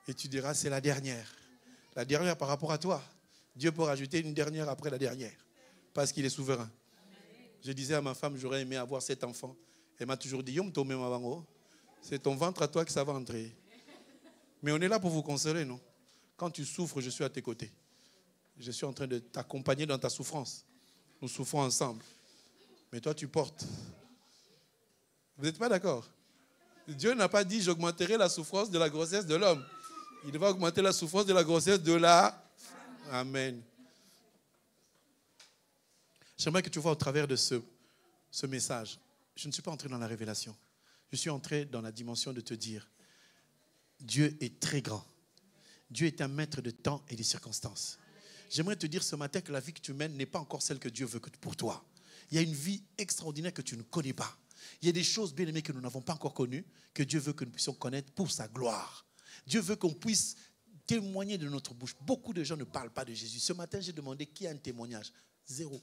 Et tu diras, c'est la dernière. La dernière par rapport à toi. Dieu peut rajouter une dernière après la dernière. Parce qu'il est souverain. Je disais à ma femme, j'aurais aimé avoir 7 enfants. Elle m'a toujours dit, c'est ton ventre à toi que ça va entrer. Mais on est là pour vous consoler, non? Quand tu souffres, je suis à tes côtés. Je suis en train de t'accompagner dans ta souffrance. Nous souffrons ensemble. Mais toi, tu portes. Vous n'êtes pas d'accord? Dieu n'a pas dit « j'augmenterai la souffrance de la grossesse de l'homme ». Il va augmenter la souffrance de la grossesse de la... Amen. J'aimerais que tu vois au travers de ce message, je ne suis pas entré dans la révélation. Je suis entré dans la dimension de te dire, Dieu est très grand. Dieu est un maître de temps et des circonstances. J'aimerais te dire ce matin que la vie que tu mènes n'est pas encore celle que Dieu veut pour toi. Il y a une vie extraordinaire que tu ne connais pas. Il y a des choses, bien aimées, que nous n'avons pas encore connues, que Dieu veut que nous puissions connaître pour sa gloire. Dieu veut qu'on puisse témoigner de notre bouche. Beaucoup de gens ne parlent pas de Jésus. Ce matin, j'ai demandé qui a un témoignage. Zéro.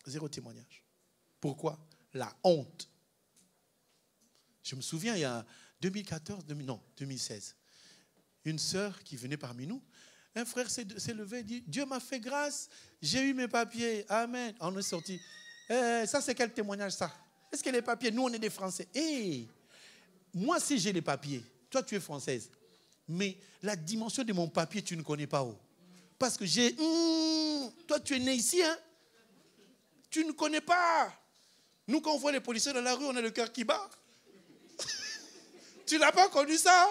Zéro témoignage. Pourquoi? La honte. Je me souviens, il y a 2016, une sœur qui venait parmi nous, un frère s'est levé et dit, Dieu m'a fait grâce, j'ai eu mes papiers, amen. On est sorti. Ça, c'est quel témoignage, ça? Est-ce que les papiers, nous, on est des Français. Moi, si j'ai les papiers, toi, tu es française, mais la dimension de mon papier, tu ne connais pas. Parce que j'ai... toi, tu es né ici, hein? Tu ne connais pas. Nous, quand on voit les policiers dans la rue, on a le cœur qui bat. Tu n'as pas connu ça?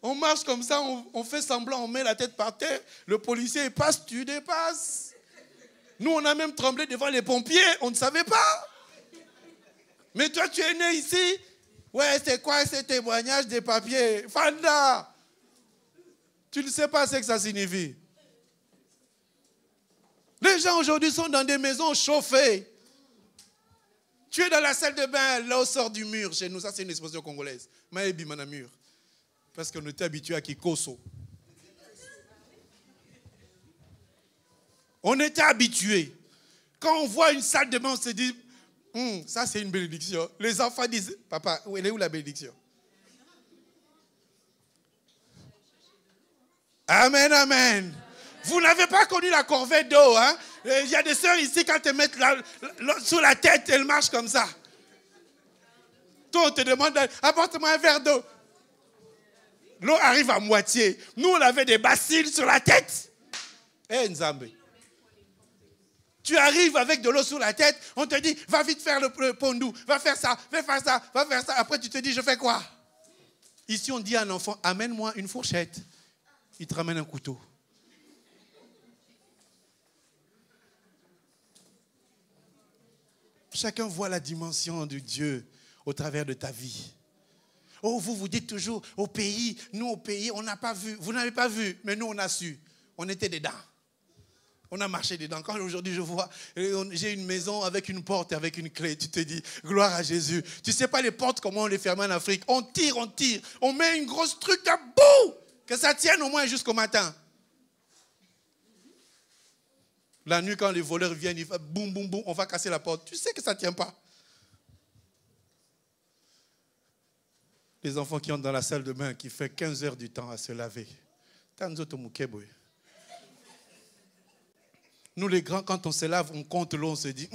On marche comme ça, on fait semblant, on met la tête par terre. Le policier passe, tu dépasses. Nous, on a même tremblé devant les pompiers, on ne savait pas. Mais toi, tu es né ici. Ouais, c'est quoi ce témoignage des papiers? Fanda! Tu ne sais pas ce que ça signifie. Les gens aujourd'hui sont dans des maisons chauffées. Tu es dans la salle de bain, l'eau sort du mur. Chez nous, ça c'est une expression congolaise. Maïbi manamur. Parce qu'on était habitué à Kikoso. On était habitué. Quand on voit une salle de bain, on se dit, ça c'est une bénédiction. Les enfants disent, papa, elle est où la bénédiction? Amen, amen. Vous n'avez pas connu la corvée d'eau, hein? Il y a des sœurs ici, quand elles mettent sur la tête, elles marchent comme ça. Toi, on te demande, apporte-moi un verre d'eau. L'eau arrive à moitié. Nous, on avait des bassines sur la tête. Nzambe. Tu arrives avec de l'eau sur la tête, on te dit, va vite faire le pondou, va faire ça, va faire ça, va faire ça. Après, tu te dis, je fais quoi? Ici, on dit à un enfant, amène-moi une fourchette. Il te ramène un couteau. Chacun voit la dimension de Dieu au travers de ta vie. Oh, vous dites toujours, au pays, nous au pays, on n'a pas vu. Vous n'avez pas vu, mais nous on a su. On était dedans. On a marché dedans. Quand aujourd'hui je vois, j'ai une maison avec une porte et avec une clé, tu te dis, gloire à Jésus. Tu ne sais pas les portes, comment on les ferme en Afrique. On tire. On met une grosse truc à bout, que ça tienne au moins jusqu'au matin. La nuit, quand les voleurs viennent, ils font boum, boum, boum, on va casser la porte. Tu sais que ça ne tient pas. Les enfants qui entrent dans la salle de bain, qui fait 15 heures du temps à se laver. Nous, les grands, quand on se lave, on compte l'eau, on se dit,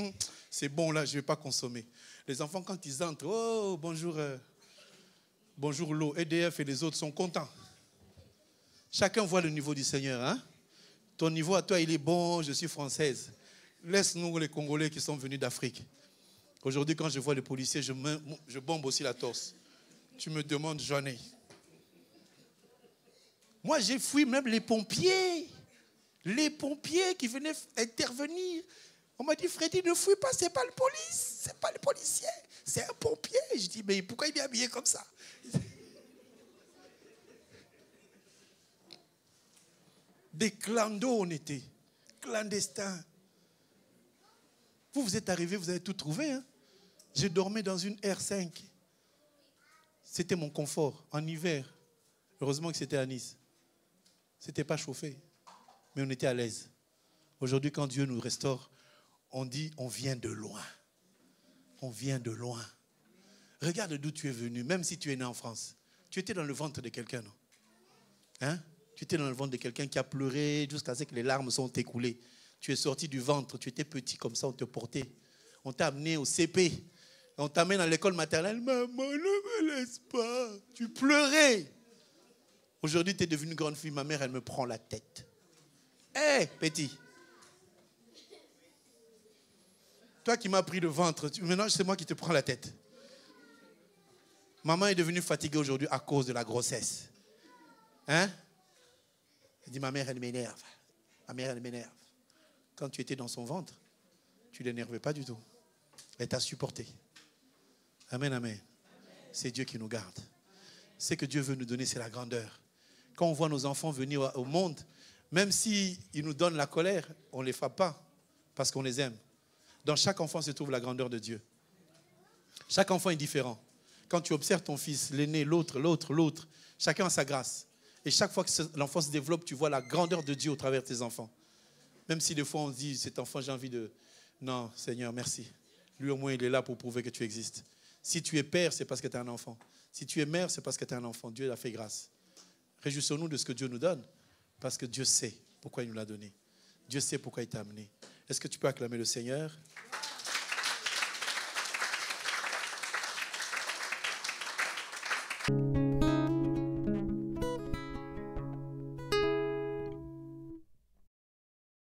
c'est bon là, je ne vais pas consommer. Les enfants, quand ils entrent, oh, bonjour, bonjour l'eau, EDF et les autres sont contents. Chacun voit le niveau du Seigneur, hein? Ton niveau à toi, il est bon, je suis française. Laisse-nous les Congolais qui sont venus d'Afrique. Aujourd'hui, quand je vois les policiers, je bombe aussi la torse. Tu me demandes, j'en ai. Moi, j'ai fui même les pompiers. Les pompiers qui venaient intervenir. On m'a dit, Freddy, ne fouille pas, c'est pas le police, c'est pas le policier, c'est un pompier. Je dis, mais pourquoi il est habillé comme ça? Des clandos on était, clandestins. Vous êtes arrivés, vous avez tout trouvé. Hein? Je dormais dans une R5. C'était mon confort en hiver. Heureusement que c'était à Nice. C'était pas chauffé, mais on était à l'aise. Aujourd'hui, quand Dieu nous restaure, on dit on vient de loin. On vient de loin. Regarde d'où tu es venu, même si tu es né en France. Tu étais dans le ventre de quelqu'un, non? Hein? Tu étais dans le ventre de quelqu'un qui a pleuré jusqu'à ce que les larmes sont écoulées. Tu es sorti du ventre, tu étais petit comme ça, on te portait. On t'a amené au CP. On t'amène à l'école maternelle. Maman, ne me laisse pas. Tu pleurais. Aujourd'hui, tu es devenue une grande fille. Ma mère, elle me prend la tête. Hé, petit. Toi qui m'as pris le ventre, maintenant c'est moi qui te prends la tête. Maman est devenue fatiguée aujourd'hui à cause de la grossesse. Hein? Elle dit, ma mère, elle m'énerve. Ma mère, elle m'énerve. Quand tu étais dans son ventre, tu ne l'énervais pas du tout. Elle t'a supporté. Amen, amen. C'est Dieu qui nous garde. Ce que Dieu veut nous donner, c'est la grandeur. Quand on voit nos enfants venir au monde, même s'ils nous donnent la colère, on ne les frappe pas parce qu'on les aime. Dans chaque enfant se trouve la grandeur de Dieu. Chaque enfant est différent. Quand tu observes ton fils, l'aîné, l'autre, chacun a sa grâce. Et chaque fois que l'enfant se développe, tu vois la grandeur de Dieu au travers de tes enfants. Même si des fois on se dit, cet enfant, j'ai envie de... Non, Seigneur, merci. Lui au moins, il est là pour prouver que tu existes. Si tu es père, c'est parce que tu es un enfant. Si tu es mère, c'est parce que tu es un enfant. Dieu a fait grâce. Réjouissons-nous de ce que Dieu nous donne, parce que Dieu sait pourquoi il nous l'a donné. Dieu sait pourquoi il t'a amené. Est-ce que tu peux acclamer le Seigneur?